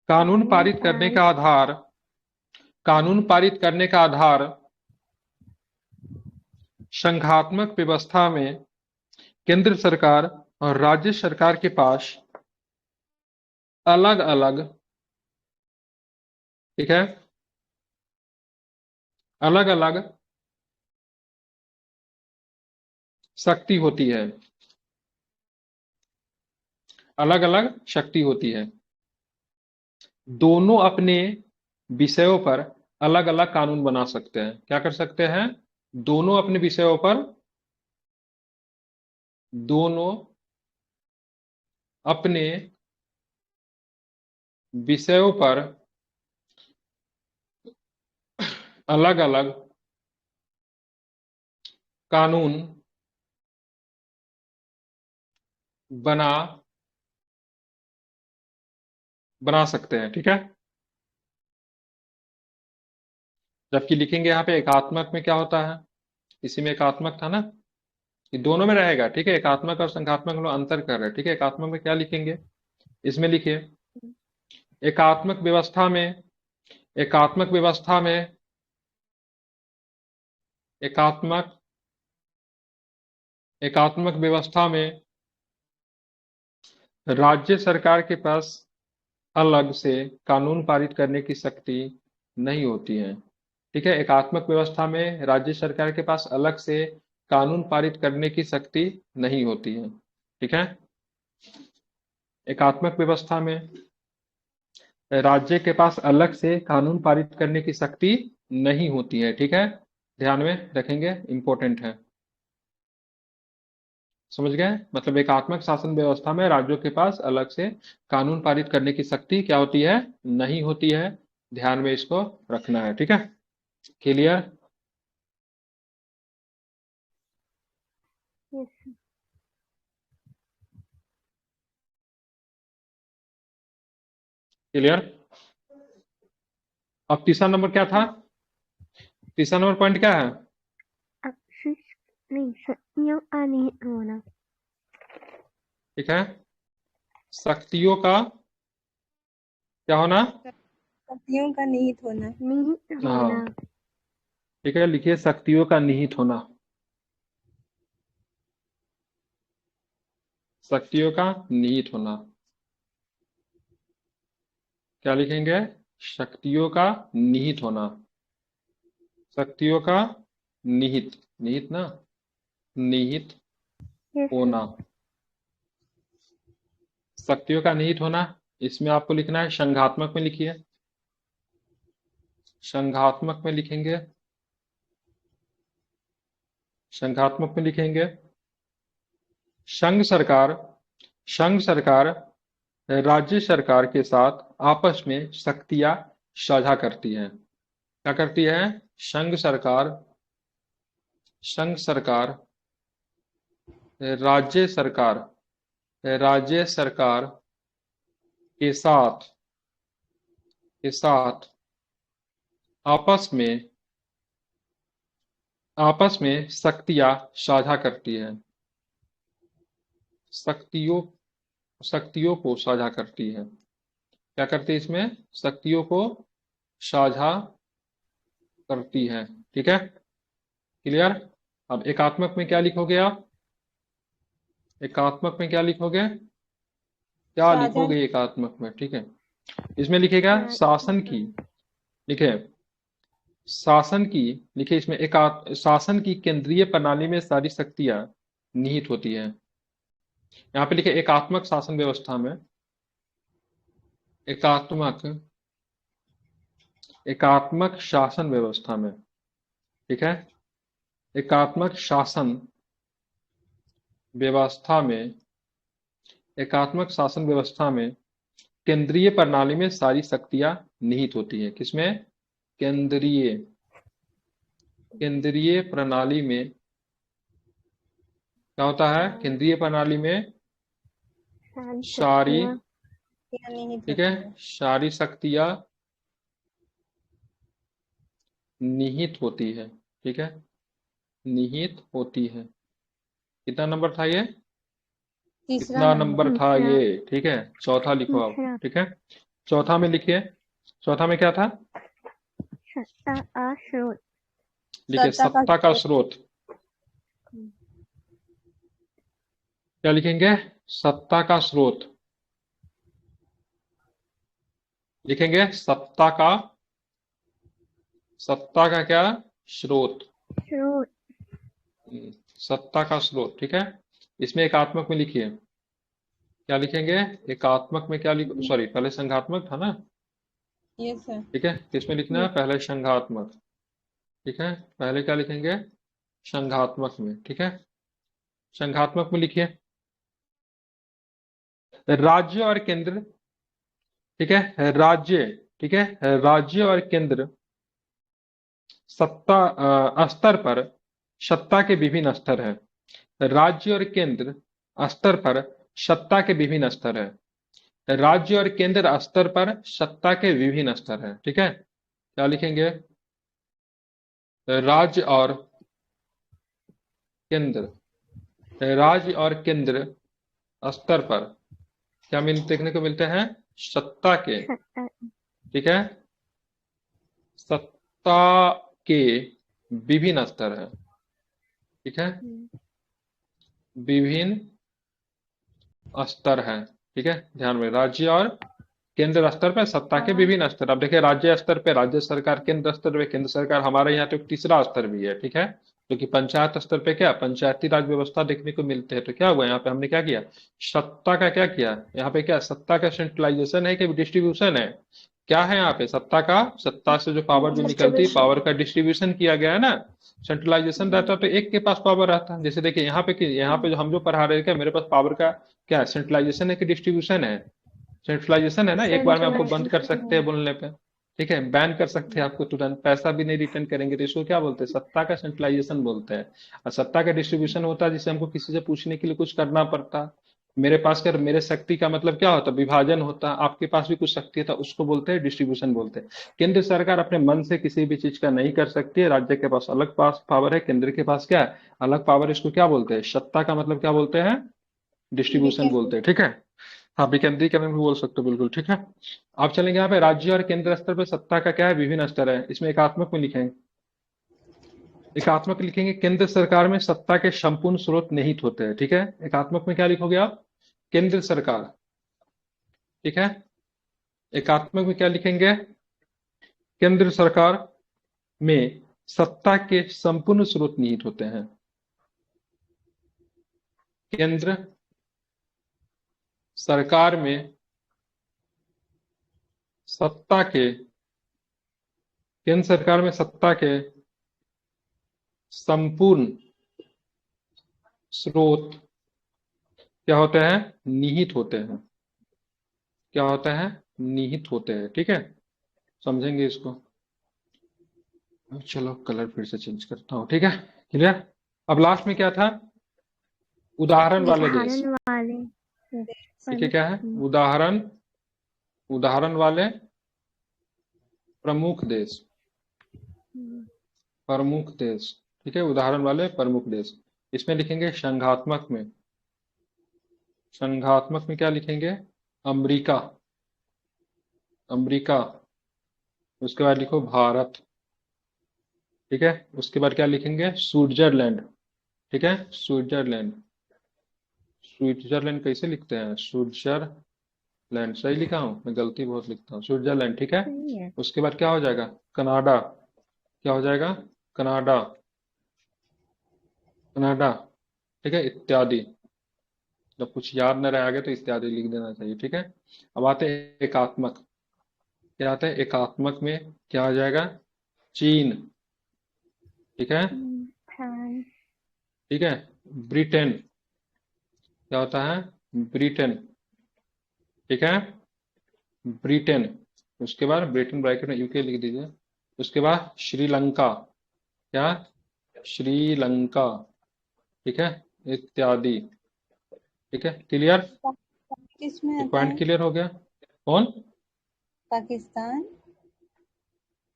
कानून पारित करने का आधार, कानून पारित करने का आधार संघात्मक व्यवस्था में केंद्र सरकार और राज्य सरकार के पास अलग अलग, ठीक है, अलग अलग शक्ति होती है, अलग अलग शक्ति होती है। दोनों अपने विषयों पर अलग अलग कानून बना सकते हैं। क्या कर सकते हैं? दोनों अपने विषयों पर, दोनों अपने विषयों पर अलग अलग कानून बना बना सकते हैं। ठीक है, जबकि लिखेंगे यहाँ पे एकात्मक में क्या होता है? इसी में एकात्मक था ना, ये दोनों में रहेगा। ठीक है, एकात्मक और संघात्मक हम लोग अंतर कर रहे हैं। ठीक है, एकात्मक में क्या लिखेंगे? इसमें लिखिए एकात्मक व्यवस्था में, एकात्मक व्यवस्था में, एकात्मक, एकात्मक व्यवस्था में राज्य सरकार के पास अलग से कानून पारित करने की शक्ति नहीं होती है। ठीक है, एकात्मक व्यवस्था में राज्य सरकार के पास अलग से कानून पारित करने की शक्ति नहीं होती है। ठीक है, एकात्मक व्यवस्था में राज्य के पास अलग से कानून पारित करने की शक्ति नहीं होती है। ठीक है, ध्यान में रखेंगे, इंपॉर्टेंट है। समझ गए? मतलब एकात्मक शासन व्यवस्था में राज्यों के पास अलग से कानून पारित करने की शक्ति क्या होती है? नहीं होती है। ध्यान में इसको रखना है। ठीक है, क्लियर? क्लियर? अब तीसरा नंबर क्या था? तीसरा नंबर पॉइंट क्या है? नहीं, शक्तियों का निहित होना। ठीक है, शक्तियों का क्या होना? शक्तियों का निहित होना। निहित हाँ, होना। ठीक है, लिखिए शक्तियों का निहित होना, शक्तियों का निहित होना। क्या लिखेंगे? शक्तियों का निहित होना, शक्तियों का निहित, निहित ना, निहित Yes, होना, शक्तियों का निहित होना। इसमें आपको लिखना है संघात्मक में लिखिए, संघात्मक में लिखेंगे, संघात्मक में लिखेंगे संघ सरकार, संघ सरकार राज्य सरकार के साथ आपस में शक्तियां साझा करती है। क्या करती है? संघ सरकार, संघ सरकार राज्य सरकार, राज्य सरकार के साथ, के साथ आपस में आपस में शक्तियां साझा करती है। शक्तियों शक्तियों को साझा करती है। क्या करती है इसमें? शक्तियों को साझा करती है। ठीक है, क्लियर। अब एकात्मक में क्या लिखोगे आप? एकात्मक में क्या लिखोगे? क्या साझा लिखोगे एकात्मक में? ठीक है, इसमें लिखेगा शासन की। लिखे शासन की। लिखे इसमें शासन की केंद्रीय प्रणाली में सारी शक्तियां निहित होती है। यहाँ पे लिखे एकात्मक शासन व्यवस्था में। एकात्मक एकात्मक शासन व्यवस्था में। ठीक है, एकात्मक शासन व्यवस्था में। एकात्मक शासन व्यवस्था में केंद्रीय प्रणाली में सारी शक्तियां निहित होती है। किसमें? केंद्रीय केंद्रीय प्रणाली में क्या होता है? केंद्रीय प्रणाली में सारी, निहित ठीक है, होती है। सारी शक्तियां निहित होती है। ठीक है, निहित होती है। कितना नंबर था ये? तीसरा कितना नंबर। नंबर था ये? ठीक है, चौथा लिखो आप। तीसरा। ठीक है, चौथा में लिखिए। चौथा में क्या था? सत्ता का स्रोत। लिखिए सत्ता का स्रोत। क्या लिखेंगे? सत्ता का स्रोत। लिखेंगे सत्ता का क्या? स्रोत। स्रोत। सत्ता का स्रोत। ठीक है, इसमें एकात्मक में लिखिए। क्या लिखेंगे? एकात्मक में क्या लिख, सॉरी, पहले संघात्मक था ना। Yes sir. ठीक है, किसमें लिखना है? पहले संघात्मक। ठीक है, पहले क्या लिखेंगे? संघात्मक में। ठीक है, संघात्मक में लिखिए राज्य और केंद्र। ठीक है, राज्य। ठीक है, राज्य और केंद्र सत्ता स्तर पर सत्ता के विभिन्न स्तर है। राज्य और केंद्र स्तर पर सत्ता के विभिन्न स्तर है। राज्य और केंद्र स्तर पर सत्ता के विभिन्न स्तर है। ठीक है, क्या लिखेंगे? राज्य और केंद्र। राज्य और केंद्र स्तर पर क्या देखने को मिलते हैं? सत्ता के। सत्ता। ठीक है, सत्ता के विभिन्न स्तर है। ठीक है, विभिन्न स्तर है। ठीक है, ध्यान में, राज्य और केंद्र स्तर पर सत्ता के विभिन्न स्तर। अब देखिए, राज्य स्तर पे राज्य सरकार, केंद्र स्तर पे केंद्र सरकार, हमारे यहाँ तो एक तीसरा स्तर भी है। ठीक है, जो कि पंचायत स्तर पे क्या? पंचायती राज व्यवस्था देखने को मिलते हैं। तो क्या हुआ यहाँ पे? हमने क्या किया? सत्ता का क्या किया? यहाँ पे क्या सत्ता का सेंट्रलाइजेशन है कि डिस्ट्रीब्यूशन है? क्या है यहाँ पे? सत्ता से जो पावर जो निकलती है, पावर का डिस्ट्रीब्यूशन किया गया है ना। सेंट्रलाइजेशन रहता तो एक के पास पावर रहता। जैसे देखिए यहाँ पे यहाँ पे जो हम जो पढ़ा रहे थे, मेरे पास पावर का क्या सेंट्रलाइजेशन है कि डिस्ट्रीब्यूशन है? सेंट्रलाइजेशन है ना। एक बार में आपको बंद कर सकते हैं बोलने पे। ठीक है, बैन कर सकते हैं आपको, तुरंत पैसा भी नहीं रिटर्न करेंगे। तो इसको क्या बोलते हैं? सत्ता का सेंट्रलाइजेशन बोलते हैं। और सत्ता का डिस्ट्रीब्यूशन होता है जिससे हमको किसी से पूछने के लिए कुछ करना पड़ता। मेरे पास कर मेरे शक्ति का मतलब क्या होता? विभाजन होता। आपके पास भी कुछ शक्ति था, उसको बोलते हैं डिस्ट्रीब्यूशन बोलते हैं। केंद्र सरकार अपने मन से किसी भी चीज का नहीं कर सकती है। राज्य के पास अलग पास पावर है, केंद्र के पास क्या है? अलग पावर। इसको क्या बोलते हैं? सत्ता का मतलब क्या बोलते हैं? डिस्ट्रीब्यूशन बोलते हैं। ठीक है, हाँ, विकेंद्रीकरण भी बोल सकते हो, बिल्कुल ठीक है। आप चलेंगे यहाँ पे राज्य और केंद्र स्तर पर सत्ता का क्या है? विभिन्न स्तर है। इसमें एकात्मक में लिखेंगे, एकात्मक लिखेंगे केंद्र सरकार में सत्ता के संपूर्ण स्रोत निहित होते हैं। ठीक है, एकात्मक में क्या लिखोगे आप? केंद्र सरकार। ठीक है, एकात्मक में क्या लिखेंगे? केंद्र सरकार में सत्ता के संपूर्ण स्रोत निहित होते हैं। केंद्र सरकार में सत्ता के केंद्र सरकार में सत्ता के संपूर्ण स्रोत क्या होते हैं? निहित होते हैं। क्या होता है? निहित होते हैं। ठीक है, समझेंगे इसको। चलो कलर फिर से चेंज करता हूं। ठीक है, क्लियर। अब लास्ट में क्या था? उदाहरण वाले देश। उदाहरण वाले। ठीक है, क्या है? उदाहरण वाले प्रमुख देश। प्रमुख देश। ठीक है, उदाहरण वाले प्रमुख देश। इसमें लिखेंगे संघात्मक में, संघात्मक में क्या लिखेंगे? America, America. उसके बाद लिखो भारत, ठीक है। उसके बाद क्या लिखेंगे? स्विट्जरलैंड, ठीक है, स्विट्जरलैंड। स्विट्जरलैंड कैसे लिखते हैं? स्विट्जरलैंड, सही लिखा हूँ? मैं गलती बहुत लिखता हूँ, स्विट्जरलैंड, ठीक है। सही है। उसके बाद क्या हो जाएगा? कनाडा, क्या हो जाएगा? कनाडा, कनाडा, ठीक है, इत्यादि। जब कुछ याद न रहे आगे तो इत्यादि लिख देना चाहिए, ठीक है। अब आते हैं एकात्मक, क्या आता है एकात्मक में? क्या आ जाएगा? चीन, ठीक है, फ्रांस, ठीक है। ब्रिटेन, क्या होता है? ब्रिटेन, ठीक है, ब्रिटेन। उसके बाद ब्रिटेन ब्रैकेट में यूके लिख दीजिए। उसके बाद श्रीलंका, क्या? श्रीलंका, ठीक है, इत्यादि, ठीक है। क्लियर? किस में एक आता पॉइंट है? क्लियर हो गया। कौन? पाकिस्तान।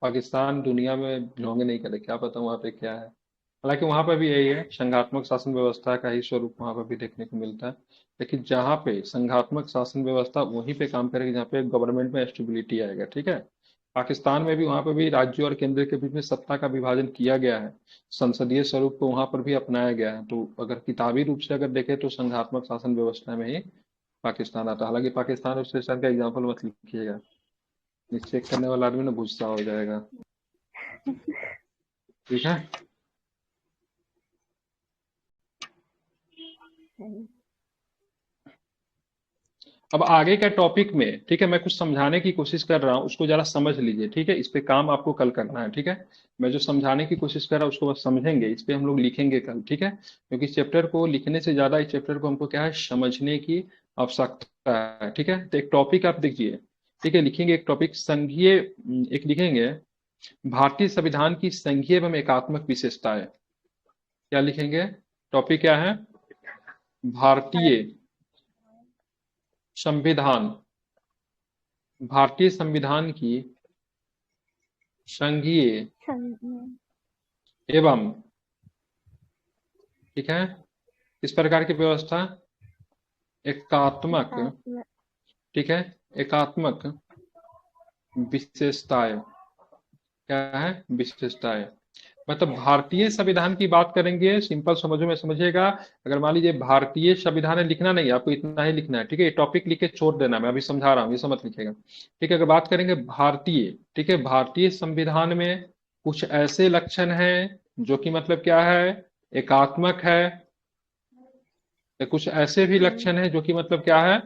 पाकिस्तान दुनिया में बिलोंग नहीं करे, क्या पता वहाँ पे क्या है। हालांकि वहां पर भी यही है, संघात्मक शासन व्यवस्था का ही स्वरूप वहां पर भी देखने को मिलता है। लेकिन जहाँ पे संघात्मक शासन व्यवस्था वहीं पे काम करेगी जहाँ पे गवर्नमेंट में स्टेबिलिटी आएगा, ठीक है। पाकिस्तान में भी वहां पर भी राज्य और केंद्र के बीच में सत्ता का विभाजन किया गया है, संसदीय स्वरूप को वहां पर भी अपनाया गया है। तो अगर किताबी रूप से अगर देखें तो संघात्मक शासन व्यवस्था में ही पाकिस्तान आता है। हालांकि पाकिस्तान और श्रीलंका का एग्जाम्पल मत लिखिएगा, चेक करने वाला आदमी ना गुस्सा हो जाएगा, ठीक है। सही। अब आगे का टॉपिक में, ठीक है, मैं कुछ समझाने की कोशिश कर रहा हूँ, उसको जरा समझ लीजिए, ठीक है। इस पे काम आपको कल करना है, ठीक है। मैं जो समझाने की कोशिश कर रहा हूँ उसको बस समझेंगे, इस पे हम लोग लिखेंगे कल, ठीक है। क्योंकि चैप्टर को लिखने से ज्यादा इस चैप्टर को हमको क्या है, समझने की आवश्यकता है, ठीक है। तो एक टॉपिक आप देखिए, ठीक है, लिखेंगे एक टॉपिक संघीय, एक लिखेंगे भारतीय संविधान की संघीय एवं एकात्मक विशेषताएं। क्या लिखेंगे? टॉपिक क्या है? भारतीय संविधान, भारतीय संविधान की संघीय संघ- एवं, ठीक है, इस प्रकार की व्यवस्था एकात्मक, एकात्मक ठीक है, एकात्मक विशेषताएं। क्या है? विशेषताएं। मतलब भारतीय संविधान की बात करेंगे, सिंपल समझो में समझिएगा। अगर मान लीजिए भारतीय संविधान है, लिखना नहीं है आपको, इतना ही लिखना है, ठीक है। ये टॉपिक लिख के छोड़ देना, मैं अभी समझा रहा हूँ, ये समझ लिखिएगा, ठीक है। अगर बात करेंगे भारतीय, ठीक है, भारतीय संविधान में कुछ ऐसे लक्षण हैं जो कि मतलब क्या है, एकात्मक है। या कुछ ऐसे भी संघ- लक्षण हैं जो कि मतलब क्या है,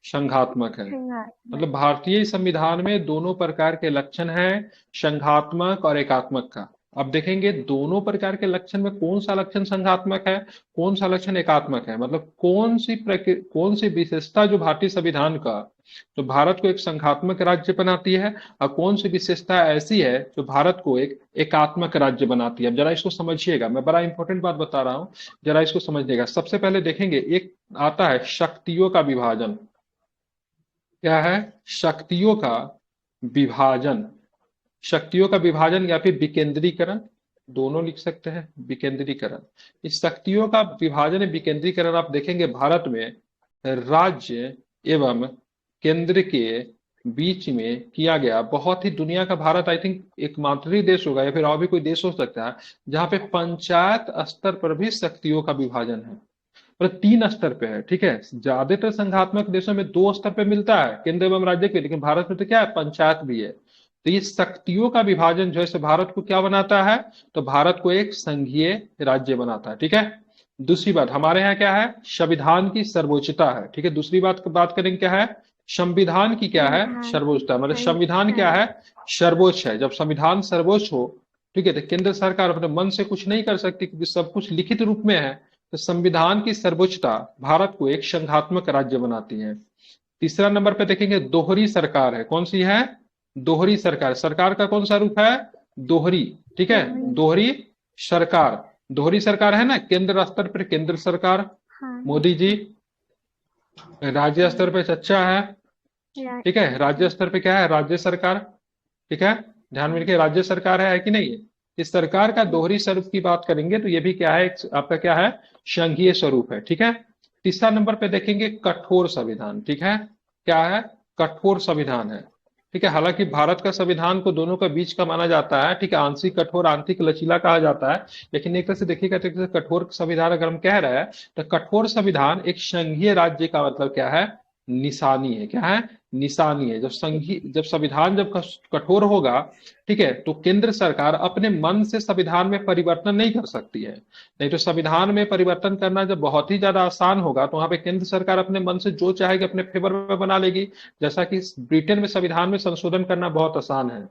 संघात्मक है। संघात्मक मतलब भारतीय संविधान में दोनों प्रकार के लक्षण हैं, संघात्मक और एकात्मक का। अब देखेंगे दोनों प्रकार के लक्षण में कौन सा लक्षण संघात्मक है, कौन सा लक्षण एकात्मक है। मतलब कौन सी विशेषता जो भारतीय संविधान का जो भारत को एक संघात्मक राज्य बनाती है, और कौन सी विशेषता ऐसी है जो भारत को एक एकात्मक राज्य बनाती है। अब जरा इसको समझिएगा, मैं बड़ा इंपॉर्टेंट बात बता रहा हूं, जरा इसको समझिएगा। सबसे पहले देखेंगे एक आता है शक्तियों का विभाजन। क्या है? शक्तियों का विभाजन। शक्तियों का विभाजन या फिर विकेंद्रीकरण, दोनों लिख सकते हैं, विकेंद्रीकरण। इस शक्तियों का विभाजन विकेंद्रीकरण आप देखेंगे भारत में राज्य एवं केंद्र के बीच में किया गया। बहुत ही दुनिया का भारत आई थिंक एकमात्र ही देश होगा या फिर और भी कोई देश हो सकता है जहां पे पंचायत स्तर पर भी शक्तियों का विभाजन है, पर 3 स्तर पे है, ठीक है। ज्यादातर संघात्मक देशों में 2 स्तर पे मिलता है, केंद्र एवं राज्य के, लेकिन भारत में तो क्या है, पंचायत भी है। तो ये शक्तियों का विभाजन जो है भारत को क्या बनाता है, तो भारत को एक संघीय राज्य बनाता है, ठीक है। दूसरी बात हमारे यहाँ क्या है, संविधान की सर्वोच्चता है, ठीक है। दूसरी बात करेंगे क्या है, संविधान की क्या है, संविधान की सर्वोच्चता। मतलब संविधान क्या सर्वोच्चता है, सर्वोच्च है। जब संविधान सर्वोच्च हो, ठीक है, तो केंद्र सरकार अपने मन से कुछ नहीं कर सकती क्योंकि सब कुछ लिखित रूप में है। तो संविधान की सर्वोच्चता भारत को एक संघात्मक राज्य बनाती है। तीसरा नंबर पे देखेंगे दोहरी सरकार है। कौन सी है? दोहरी सरकार। सरकार का कौन सा रूप है? दोहरी, ठीक है, दोहरी। दोहरी सरकार। दोहरी सरकार है ना, केंद्र स्तर पर केंद्र सरकार, हाँ मोदी जी, राज्य स्तर पे चच्चा है, ठीक है, राज्य स्तर पे क्या है, राज्य सरकार, ठीक है। ध्यान में रखिए, राज्य सरकार है कि नहीं है? इस सरकार का दोहरी स्वरूप की बात करेंगे तो ये भी क्या है, आपका क्या है, संघीय स्वरूप है। ठीक है। तीसरा नंबर पे देखेंगे कठोर संविधान। ठीक है, क्या है, कठोर संविधान है। ठीक है, हालांकि भारत का संविधान को दोनों का बीच का माना जाता है। ठीक है, आंशिक कठोर आंशिक लचीला कहा जाता है, लेकिन एक तरह से देखिएगा तो एक तरह से कठोर संविधान अगर हम कह रहे हैं तो कठोर संविधान एक संघीय राज्य का मतलब क्या है, निशानी है। क्या है, निशानी है। जब संविधान जब कठोर होगा, ठीक है, तो केंद्र सरकार अपने मन से संविधान में परिवर्तन नहीं कर सकती है। नहीं तो संविधान में परिवर्तन करना जब बहुत ही ज्यादा आसान होगा तो वहां पे केंद्र सरकार अपने मन से जो चाहेगी अपने फेवर में बना लेगी। जैसा कि ब्रिटेन में संविधान में संशोधन करना बहुत आसान है।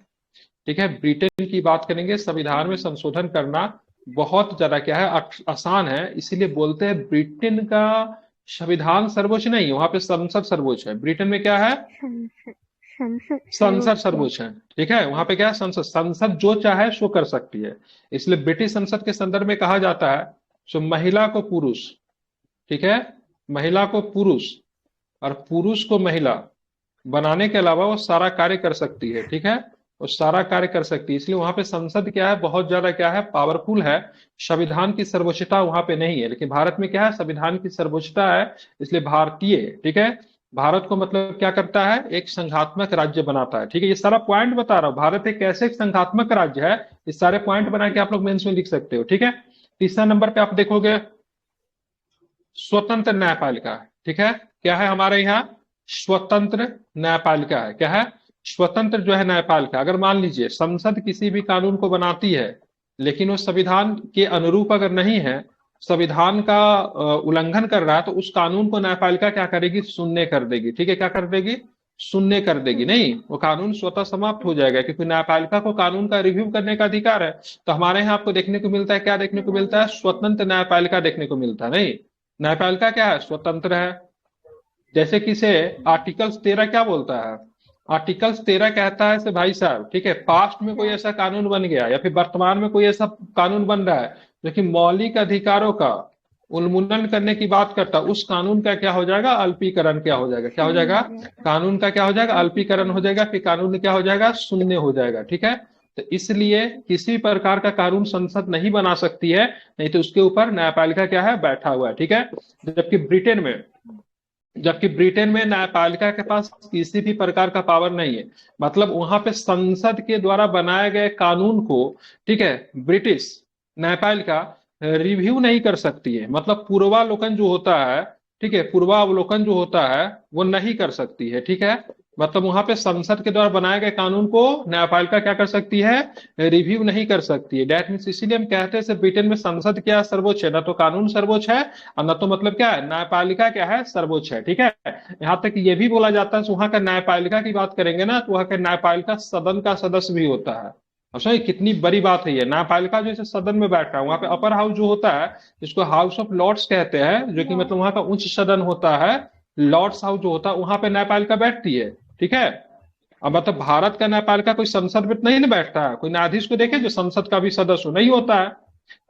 ठीक है, ब्रिटेन की बात करेंगे, संविधान में संशोधन करना बहुत ज्यादा क्या है, आसान है। इसीलिए बोलते हैं ब्रिटेन का संविधान सर्वोच्च नहीं है, वहां पे संसद सर्वोच्च है। ब्रिटेन में क्या है, संसद संसद संसद सर्वोच्च है। सर्वोच्च है। ठीक है, वहां पे क्या है, संसद जो चाहे सो कर सकती है। इसलिए ब्रिटिश संसद के संदर्भ में कहा जाता है सो महिला को पुरुष, ठीक है, महिला को पुरुष और पुरुष को महिला बनाने के अलावा वो सारा कार्य कर सकती है। ठीक है, वो सारा कार्य कर सकती है। इसलिए वहां पे संसद क्या है, बहुत ज्यादा क्या है, पावरफुल है। संविधान की सर्वोच्चता वहां पे नहीं है, लेकिन भारत में क्या है, संविधान की सर्वोच्चता है। इसलिए भारतीय, ठीक है, भारत को मतलब क्या करता है, एक संघात्मक राज्य बनाता है। ठीक है, ये सारा पॉइंट बता रहा हूं, भारत एक ऐसे संघात्मक राज्य है। इस सारे पॉइंट बना के आप लोग मेंस में लिख सकते हो। ठीक है, तीसरा नंबर पे आप देखोगे स्वतंत्र न्यायपालिका। ठीक है, क्या है हमारे यहाँ, स्वतंत्र न्यायपालिका है। क्या है, स्वतंत्र जो है न्यायपालिका। अगर मान लीजिए संसद किसी भी कानून को बनाती है लेकिन वो संविधान के अनुरूप अगर नहीं है, संविधान का उल्लंघन कर रहा है, तो उस कानून को न्यायपालिका क्या करेगी, शून्य कर देगी। ठीक है, क्या कर देगी, शून्य कर देगी। नहीं, वो कानून स्वतः समाप्त हो जाएगा, क्योंकि न्यायपालिका को कानून का रिव्यू करने का अधिकार है। तो हमारे यहाँ आपको देखने को मिलता है, क्या देखने को मिलता है, स्वतंत्र न्यायपालिका देखने को मिलता है। नहीं, न्यायपालिका क्या है, स्वतंत्र है। जैसे कि से आर्टिकल्स 13 क्या बोलता है, आर्टिकल्स 13 कहता है से भाई साहब, ठीक है, पास्ट में कोई ऐसा कानून बन गया या फिर वर्तमान में कोई ऐसा कानून बन रहा है जो कि मौलिक अधिकारों का उन्मूलन करने की बात करता है, उस कानून का क्या हो जाएगा, अल्पीकरण क्या हो जाएगा, क्या हो जाएगा, कानून का क्या हो जाएगा, अल्पीकरण हो जाएगा, फिर कानून क्या हो जाएगा, शून्य हो जाएगा। ठीक है, तो इसलिए किसी प्रकार का कानून संसद नहीं बना सकती है, नहीं तो उसके ऊपर न्यायपालिका क्या है, बैठा हुआ है। ठीक है, जबकि ब्रिटेन में न्यायपालिका के पास किसी भी प्रकार का पावर नहीं है। मतलब वहां पे संसद के द्वारा बनाए गए कानून को, ठीक है, ब्रिटिश न्यायपालिका रिव्यू नहीं कर सकती है। मतलब पूर्वावलोकन जो होता है, ठीक है, पूर्वावलोकन जो होता है वो नहीं कर सकती है। ठीक है, मतलब वहां पे संसद के द्वारा बनाए गए कानून को न्यायपालिका क्या कर सकती है, रिव्यू नहीं कर सकती है। डेट मीन्स, इसीलिए हम कहते हैं ब्रिटेन में संसद क्या सर्वोच्च है, ना तो कानून सर्वोच्च है और ना तो मतलब क्या है, न्यायपालिका क्या है, सर्वोच्च है। ठीक है, यहाँ तक ये भी बोला जाता है, वहां का न्यायपालिका की बात करेंगे ना तो वहां का न्यायपालिका सदन का सदस्य भी होता है। अब समझिए कितनी बड़ी बात है ये, न्यायपालिका जो सदन में बैठ रहा है, वहां पे अपर हाउस जो होता है जिसको हाउस ऑफ लॉर्ड्स कहते हैं, जो कि मतलब वहां का उच्च सदन होता है, लॉर्ड्स हाउस जो होता है, वहां पे न्यायपालिका बैठती है। ठीक है, अब मतलब भारत का न्यायपालिका कोई संसद में नहीं ना बैठता है, कोई न्यायाधीश को देखे जो संसद का भी सदस्य हो, नहीं होता है।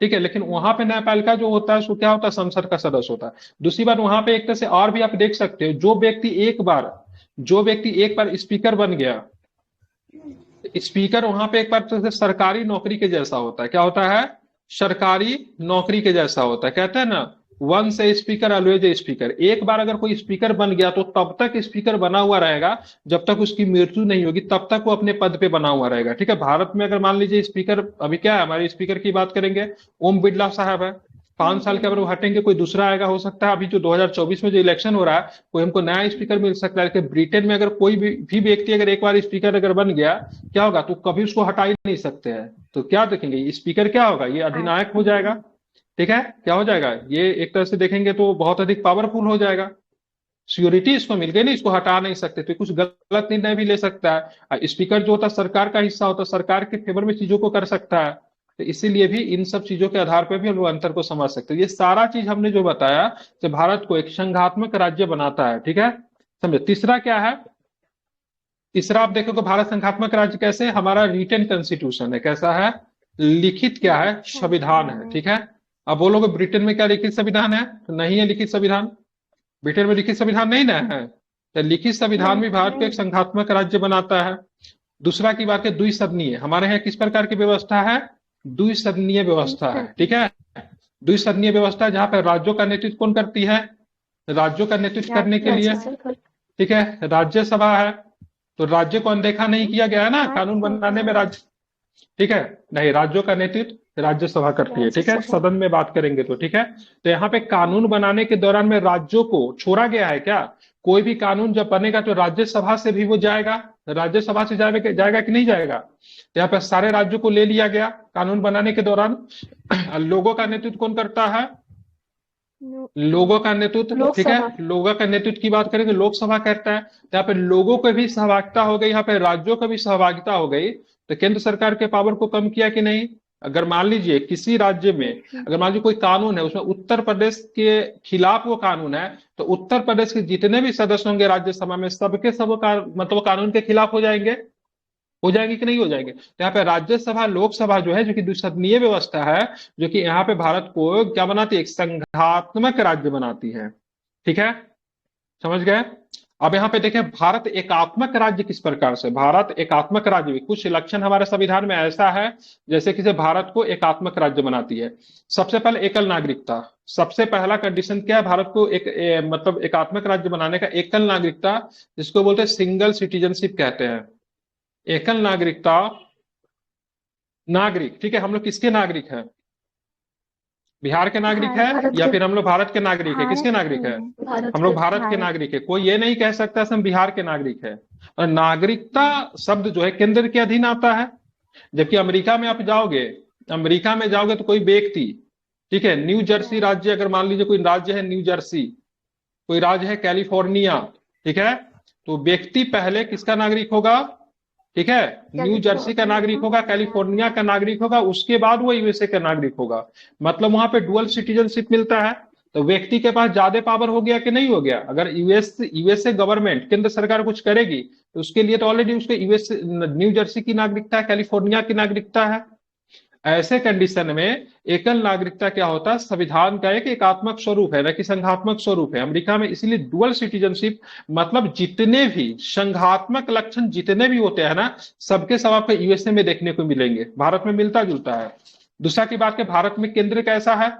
ठीक है, लेकिन वहां पे न्यायपालिका जो होता है उसको क्या होता है, संसद का सदस्य होता है। दूसरी बात, वहां पे एक तरह से और भी आप देख सकते हो, जो व्यक्ति एक बार स्पीकर बन गया, स्पीकर वहां पे एक बार तो सरकारी नौकरी के जैसा होता है। क्या होता है, सरकारी नौकरी के जैसा होता है। कहते हैं ना, once a speaker always a speaker. एक बार अगर कोई स्पीकर बन गया तो तब तक स्पीकर बना हुआ रहेगा, जब तक उसकी मृत्यु नहीं होगी तब तक वो अपने पद पे बना हुआ रहेगा। ठीक है, भारत में अगर मान लीजिए स्पीकर, अभी क्या है हमारे स्पीकर की बात करेंगे, ओम बिरला साहब है, 5 साल के बाद वो हटेंगे, कोई दूसरा आएगा, हो सकता है अभी जो 2024 में जो इलेक्शन हो रहा है कोई हमको नया स्पीकर मिल सकता है। लेकिन ब्रिटेन में अगर कोई भी व्यक्ति अगर एक बार स्पीकर अगर बन गया, क्या होगा, तो कभी उसको हटा ही नहीं सकते हैं। तो क्या देखेंगे, स्पीकर क्या होगा, ये अधिनायक हो जाएगा। ठीक है, क्या हो जाएगा, ये एक तरह से देखेंगे तो बहुत अधिक पावरफुल हो जाएगा। सिक्योरिटी इसको मिल गई, नहीं इसको हटा नहीं सकते, तो कुछ गलत निर्णय भी ले सकता है। स्पीकर जो होता है सरकार का हिस्सा होता है, सरकार के फेवर में चीजों को कर सकता है। तो इसीलिए भी इन सब चीजों के आधार पर भी हम लोग अंतर को समझ सकते हैं। ये सारा चीज हमने जो बताया कि भारत को एक संघात्मक राज्य बनाता है। ठीक है, समझे। तीसरा क्या है, तीसरा आप देखो कि भारत संघात्मक राज्य कैसे, हमारा रिटन कॉन्स्टिट्यूशन है। कैसा है, लिखित क्या है, संविधान है। ठीक है, अब बोलोगे ब्रिटेन में क्या लिखित संविधान है, तो नहीं है लिखित संविधान, ब्रिटेन में लिखित संविधान नहीं ना है। तो लिखित संविधान भी भारत को एक संघात्मक राज्य बनाता है। दूसरा की बात है द्विसदनीय, हमारे यहाँ किस प्रकार की व्यवस्था है, द्विसदनीय व्यवस्था है, ठीक है। द्विसदनीय व्यवस्था जहां पर राज्यों का नेतृत्व कौन करती है? राज्यों का नेतृत्व करने के लिए, ठीक है, राज्यसभा है। तो राज्य को अनदेखा नहीं किया गया है ना कानून बनाने में राज्य, ठीक है। नहीं, राज्यों का नेतृत्व राज्यसभा करती है, ठीक है, सदन में बात करेंगे तो, ठीक है। तो यहाँ पे कानून बनाने के दौरान में राज्यों को छोड़ा गया है क्या? कोई भी कानून जब बनेगा तो राज्यसभा से भी वो जाएगा, राज्यसभा से जाएगा कि नहीं जाएगा? तो यहाँ पे सारे राज्यों को ले लिया गया कानून बनाने के दौरान। लोगों का नेतृत्व कौन करता है? लोगों का नेतृत्व, ठीक है, लोगों का नेतृत्व की बात करेंगे लोकसभा करता है। तो यहाँ पे लोगों को भी सहभागिता हो गई, यहाँ पे राज्यों को भी सहभागिता हो गई। तो केंद्र सरकार के पावर को कम किया कि नहीं? अगर मान लीजिए किसी राज्य में, अगर मान लीजिए कोई कानून है, उसमें उत्तर प्रदेश के खिलाफ वो कानून है, तो उत्तर प्रदेश के जितने भी सदस्य होंगे राज्यसभा में, सबके सब मतलब कानून के खिलाफ हो जाएंगे कि नहीं हो जाएंगे? तो यहाँ पे राज्यसभा लोकसभा जो है, जो कि द्विसदनीय व्यवस्था है, जो कि यहाँ पे भारत को क्या बनाती है? एक संघात्मक राज्य बनाती है, ठीक है, समझ गए? अब यहाँ पे देखें भारत एकात्मक राज्य किस प्रकार से, भारत एकात्मक राज्य, कुछ लक्षण हमारे संविधान में ऐसा है जैसे कि भारत को एकात्मक राज्य बनाती है। सबसे पहले एकल नागरिकता, सबसे पहला कंडीशन क्या है भारत को मतलब एकात्मक राज्य बनाने का? एकल नागरिकता, जिसको बोलते हैं सिंगल सिटीजनशिप कहते हैं। एकल नागरिकता, नागरिक, ठीक है, हम लोग किसके नागरिक हैं? बिहार के नागरिक है या फिर हम लोग भारत के नागरिक है? किसके नागरिक है? हम लोग भारत के नागरिक है। कोई ये नहीं कह सकता हम बिहार के नागरिक है। और नागरिकता शब्द जो है केंद्र के अधीन आता है। जबकि अमेरिका में आप जाओगे, अमेरिका में जाओगे तो कोई व्यक्ति, ठीक है, न्यू जर्सी राज्य, अगर मान लीजिए कोई राज्य है न्यू जर्सी, कोई राज्य है कैलिफोर्निया, ठीक है, तो व्यक्ति पहले किसका नागरिक होगा? ठीक है, न्यू जर्सी का नागरिक होगा, कैलिफोर्निया का नागरिक होगा, उसके बाद वो यूएसए का नागरिक होगा। मतलब वहां पे डुअल सिटीजनशिप मिलता है। तो व्यक्ति के पास ज्यादा पावर हो गया कि नहीं हो गया? अगर यूएसए गवर्नमेंट, केंद्र सरकार कुछ करेगी तो उसके लिए तो ऑलरेडी उसके यूएसए न्यू जर्सी की नागरिकता है, कैलिफोर्निया की नागरिकता है। ऐसे कंडीशन में एकल नागरिकता क्या होता है? संविधान का एक एकात्मक स्वरूप है, न कि संघात्मक स्वरूप है। अमेरिका में इसीलिए डुअल सिटीजनशिप, मतलब जितने भी संघात्मक लक्षण जितने भी होते हैं ना, सबके सब आपको यूएसए में देखने को मिलेंगे, भारत में मिलता जुलता है। दूसरा की बात है, भारत में केंद्र कैसा है?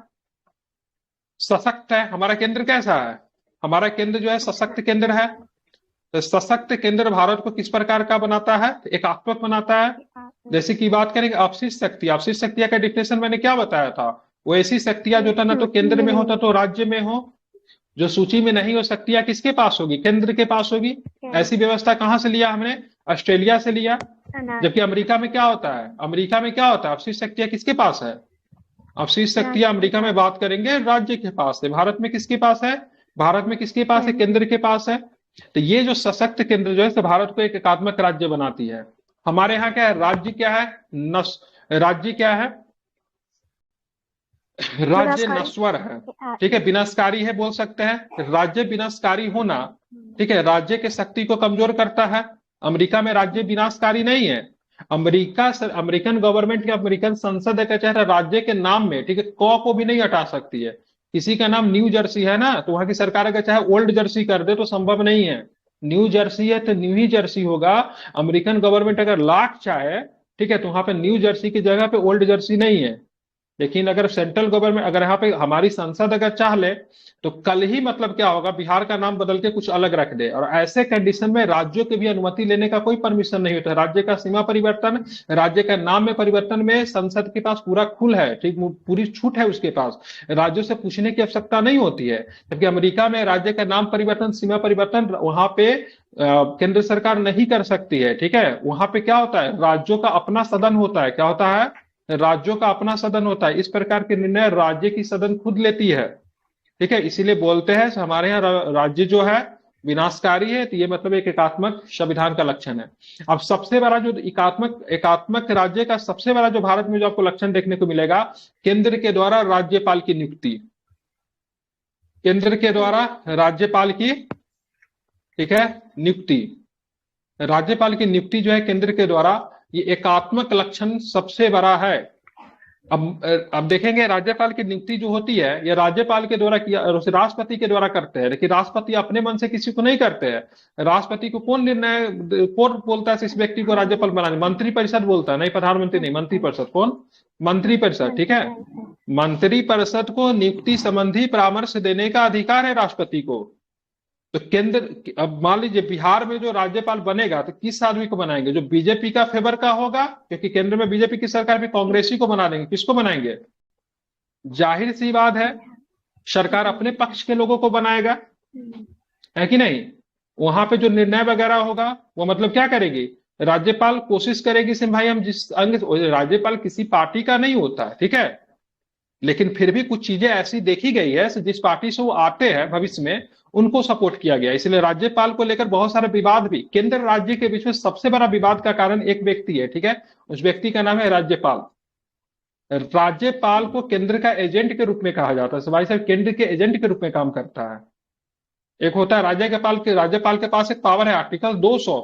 सशक्त है। हमारा केंद्र कैसा है? हमारा केंद्र जो है सशक्त केंद्र है। तो सशक्त केंद्र भारत को किस प्रकार का बनाता है? एकात्मक बनाता है। जैसे कि बात करेंगे अपशिष्ट शक्ति, अपशिष्ट शक्तियां का डिफिनेशन मैंने क्या बताया था? वो ऐसी शक्तियां जो था ना तो केंद्र में होता तो राज्य में हो, जो सूची में नहीं हो शक्तियां किसके पास होगी? केंद्र के पास होगी। ऐसी व्यवस्था कहां से लिया हमने? ऑस्ट्रेलिया से लिया। जबकि अमेरिका में क्या होता है? अमेरिका में क्या होता है? अपशिष्ट शक्तियां किसके पास है? अपशिष्ट शक्तियां अमेरिका में बात करेंगे राज्य के पास है। भारत में किसके पास है? भारत में किसके पास है? केंद्र के पास है। तो ये जो सशक्त केंद्र जो है भारत को एक एकात्मक राज्य बनाती है। हमारे यहाँ क्या है? राज्य क्या है? राज्य क्या है? राज्य नश्वर है, ठीक है, विनाशकारी है बोल सकते हैं। राज्य विनाशकारी होना, ठीक है, राज्य के शक्ति को कमजोर करता है। अमेरिका में राज्य विनाशकारी नहीं है। अमेरिकन गवर्नमेंट या अमेरिकन संसद का चाहे राज्य के नाम में, ठीक है, क को भी नहीं हटा सकती है। किसी का नाम न्यू जर्सी है ना, तो वहां की सरकार अगर चाहे ओल्ड जर्सी कर दे तो संभव नहीं है। न्यू जर्सी है तो न्यू ही जर्सी होगा। अमेरिकन गवर्नमेंट अगर लाख चाहे, ठीक है, तो वहां पे न्यू जर्सी की जगह पे ओल्ड जर्सी नहीं है। लेकिन अगर सेंट्रल गवर्नमेंट, अगर यहाँ पे हमारी संसद अगर चाह ले तो कल ही मतलब क्या होगा, बिहार का नाम बदल के कुछ अलग रख दे। और ऐसे कंडीशन में राज्यों की भी अनुमति लेने का कोई परमिशन नहीं होता। राज्य का सीमा परिवर्तन, राज्य का नाम में परिवर्तन में संसद के पास पूरा खुल है, ठीक, पूरी छूट है उसके पास। राज्यों से पूछने की आवश्यकता नहीं होती है। जबकि अमेरिका में राज्य का नाम परिवर्तन, सीमा परिवर्तन वहां पे केंद्र सरकार नहीं कर सकती है, ठीक है। वहां पे क्या होता है? राज्यों का अपना सदन होता है। क्या होता है? राज्यों का अपना सदन होता है। इस प्रकार के निर्णय राज्य की सदन खुद लेती है, ठीक है। इसीलिए बोलते हैं हमारे यहाँ राज्य जो है विनाशकारी है। तो ये मतलब एक एकात्मक संविधान का लक्षण है। अब सबसे बड़ा जो एकात्मक राज्य का सबसे बड़ा जो भारत में जो आपको लक्षण देखने को मिलेगा, केंद्र के द्वारा राज्यपाल की नियुक्ति। केंद्र के द्वारा राज्यपाल की, ठीक है, नियुक्ति। राज्यपाल की नियुक्ति जो है केंद्र के द्वारा, ये एकात्मक लक्षण सबसे बड़ा है। अब देखेंगे राज्यपाल की नियुक्ति जो होती है ये राज्यपाल के द्वारा किया, राष्ट्रपति के द्वारा करते हैं, लेकिन राष्ट्रपति अपने मन से किसी को नहीं करते हैं। राष्ट्रपति को कौन बोलता है इस व्यक्ति को राज्यपाल बनाने? मंत्रिपरिषद बोलता है, नहीं प्रधानमंत्री नहीं, मंत्रिपरिषद। कौन? मंत्रिपरिषद, ठीक है। मंत्रिपरिषद को नियुक्ति संबंधी परामर्श देने का अधिकार है राष्ट्रपति को। तो केंद्र, अब मान लीजिए बिहार में जो राज्यपाल बनेगा तो किस आदमी को बनाएंगे? जो बीजेपी का फेवर का होगा, क्योंकि केंद्र में बीजेपी की सरकार भी, कांग्रेसी को बना देंगे। किसको बनाएंगे? जाहिर सी बात है सरकार अपने पक्ष के लोगों को बनाएगा, है कि नहीं? वहां पे जो निर्णय वगैरह होगा वो मतलब क्या करेगी? राज्यपाल कोशिश करेगी सिंह भाई हम जिस अंग, राज्यपाल किसी पार्टी का नहीं होता है, ठीक है, लेकिन फिर भी कुछ चीजें ऐसी देखी गई है जिस पार्टी से वो आते हैं भविष्य में उनको सपोर्ट किया गया। इसलिए राज्यपाल को लेकर बहुत सारे विवाद भी, केंद्र राज्य के बीच में सबसे बड़ा विवाद का कारण एक व्यक्ति है, ठीक है, उस व्यक्ति का नाम है राज्यपाल। राज्यपाल को केंद्र का एजेंट के रूप में कहा जाता है। भाई साहब केंद्र के एजेंट के रूप में काम करता है। एक होता है राज्यपाल के पास एक पावर है आर्टिकल 200,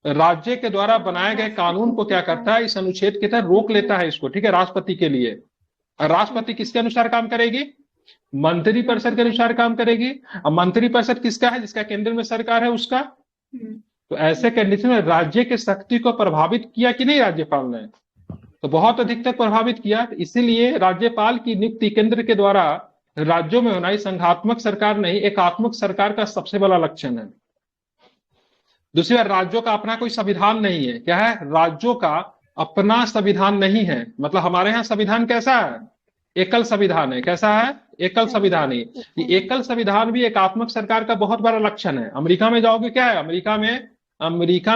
राज्य के द्वारा बनाए गए कानून को क्या करता है, इस अनुच्छेद के तहत रोक लेता है इसको, ठीक है, राष्ट्रपति के लिए। और राष्ट्रपति किसके अनुसार काम करेगी? मंत्रिपरिषद के अनुसार काम करेगी। अब मंत्रिपरिषद किसका है? जिसका केंद्र में सरकार है उसका। तो ऐसे कंडीशन में राज्य के शक्ति को प्रभावित किया कि नहीं राज्यपाल ने? तो बहुत अधिक तक प्रभावित किया। इसीलिए राज्यपाल की नियुक्ति केंद्र के द्वारा राज्यों में होना ही संघात्मक सरकार नहीं, एकात्मक सरकार का सबसे बड़ा लक्षण है। दूसरी बात, राज्यों का अपना कोई संविधान नहीं है। क्या है? राज्यों का अपना संविधान नहीं है। मतलब हमारे यहाँ संविधान कैसा है? एकल संविधान है। कैसा है? एकल संविधान ही। ये एकल संविधान भी एकात्मक सरकार का बहुत बड़ा लक्षण है। अमेरिका में जाओगे, क्या है अमेरिका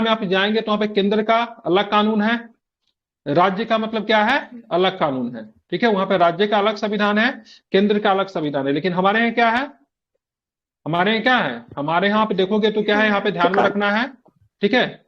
में आप जाएंगे तो वहां पे केंद्र का अलग कानून है, राज्य का मतलब क्या है? अलग कानून है, ठीक है। वहां पे राज्य का अलग संविधान है, केंद्र का अलग संविधान है। लेकिन हमारे यहाँ क्या है? हमारे यहाँ पे देखोगे तो क्या है, यहाँ पे ध्यान में रखना है, ठीक है,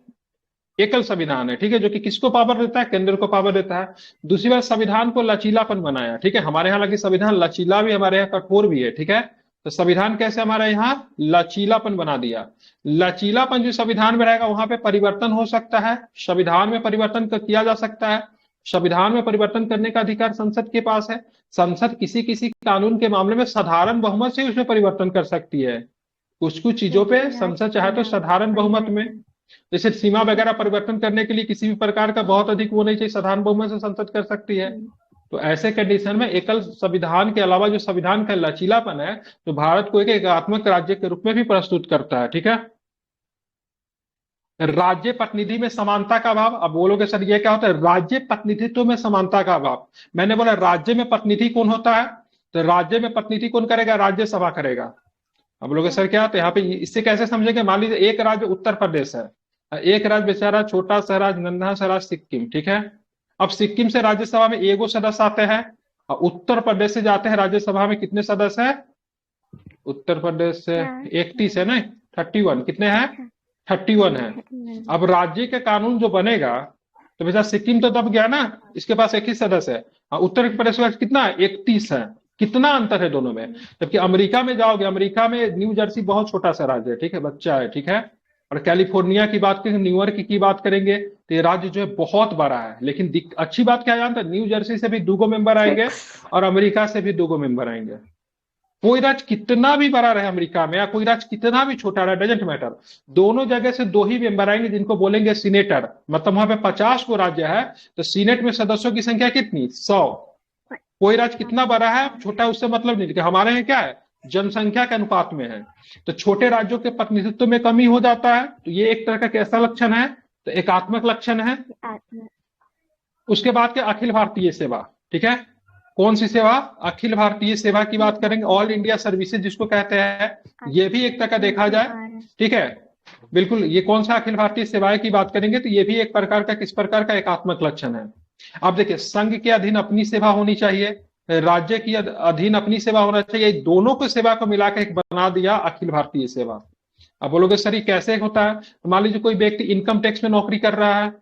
एकल संविधान है, ठीक है, जो कि किसको पावर देता है? केंद्र को पावर देता है। दूसरी बात, संविधान को लचीलापन बनाया, ठीक है। हमारे यहाँ लगी संविधान लचीला भी, हमारे यहाँ कठोर भी है, ठीक है। तो संविधान कैसे हमारे यहाँ लचीलापन बना दिया। लचीलापन जो संविधान में रहेगा वहां पे परिवर्तन हो सकता है, संविधान में परिवर्तन किया जा सकता है। संविधान में परिवर्तन करने का अधिकार संसद के पास है। संसद किसी किसी कानून के मामले में साधारण बहुमत से उसमें परिवर्तन कर सकती है। कुछ कुछ चीजों पे संसद चाहे तो साधारण बहुमत में, जैसे सीमा वगैरह परिवर्तन करने के लिए किसी भी प्रकार का बहुत अधिक वो नहीं चाहिए, साधारण बहुमत से संसद कर सकती है। तो ऐसे कंडीशन में एकल संविधान के अलावा जो संविधान का लचीलापन है, जो भारत को एक एकात्मक राज्य के रूप में भी प्रस्तुत करता है, ठीक है। राज्य प्रतिनिधि में समानता का अभाव। अब बोलोगे सर ये क्या होता है? राज्य प्रतिनिधित्व में समानता का अभाव। मैंने बोला राज्य में प्रतिनिधि कौन होता है? तो राज्य में प्रतिनिधि कौन करेगा? राज्यसभा करेगा। अब बोलोगे सर क्या होता है? यहाँ पे इससे कैसे समझेंगे? मान लीजिए एक राज्य उत्तर प्रदेश है, एक राज्य बेचारा छोटा सा राज्य, नन्हा सा राज्य सिक्किम, ठीक है। अब सिक्किम से राज्यसभा में एगो सदस्य आते हैं, और उत्तर प्रदेश से जाते हैं राज्यसभा में कितने सदस्य है? उत्तर प्रदेश से 31 है, नहीं 31, कितने हैं? 31 है। अब राज्य के कानून जो बनेगा तो बेचारा सिक्किम तो दब गया ना, इसके पास एक ही सदस्य है। उत्तर प्रदेश का कितना? 31 है। कितना अंतर है दोनों में? जबकि अमेरिका में जाओगे, अमेरिका में न्यू जर्सी बहुत छोटा सा राज्य है, ठीक है, बच्चा है, ठीक है। और कैलिफोर्निया की बात करेंगे, न्यूयॉर्क की बात करेंगे तो ये राज्य जो है बहुत बड़ा है। लेकिन अच्छी बात क्या जानते हैं? न्यू जर्सी से भी 2 मेंबर आएंगे और अमेरिका से भी 2 मेंबर आएंगे। कोई राज्य कितना भी बड़ा रहे अमेरिका में, या कोई राज्य कितना भी छोटा रहे, डजेंट मैटर, दोनों जगह से 2 ही मेंबर आएंगे जिनको बोलेंगे सीनेटर। मतलब वहां पे 50 को राज्य है तो सीनेट में सदस्यों की संख्या कितनी? 100। कोई राज्य कितना बड़ा है छोटा उससे मतलब नहीं। हमारे यहाँ क्या है? जनसंख्या के अनुपात में है। तो छोटे राज्यों के प्रतिनिधित्व में कमी हो जाता है। तो ये एक तरह का कैसा लक्षण है? तो एकात्मक लक्षण है। उसके बाद के अखिल भारतीय सेवा, ठीक है। कौन सी सेवा? अखिल भारतीय सेवा की बात करेंगे, ऑल इंडिया सर्विसेज जिसको कहते हैं। ये भी एक तरह का देखा जाए, ठीक है, बिल्कुल। ये कौन सा अखिल भारतीय सेवाएं की बात करेंगे तो ये भी एक प्रकार का, किस प्रकार का? एकात्मक लक्षण है। अब देखिए, संघ के अधीन अपनी सेवा होनी चाहिए, राज्य की अधीन अपनी सेवा होना चाहिए। दोनों को सेवा को मिलाकर एक बना दिया अखिल भारतीय सेवा। अब बोलोगे सर ये कैसे होता है? मान लीजिए कोई व्यक्ति इनकम टैक्स में नौकरी कर रहा है,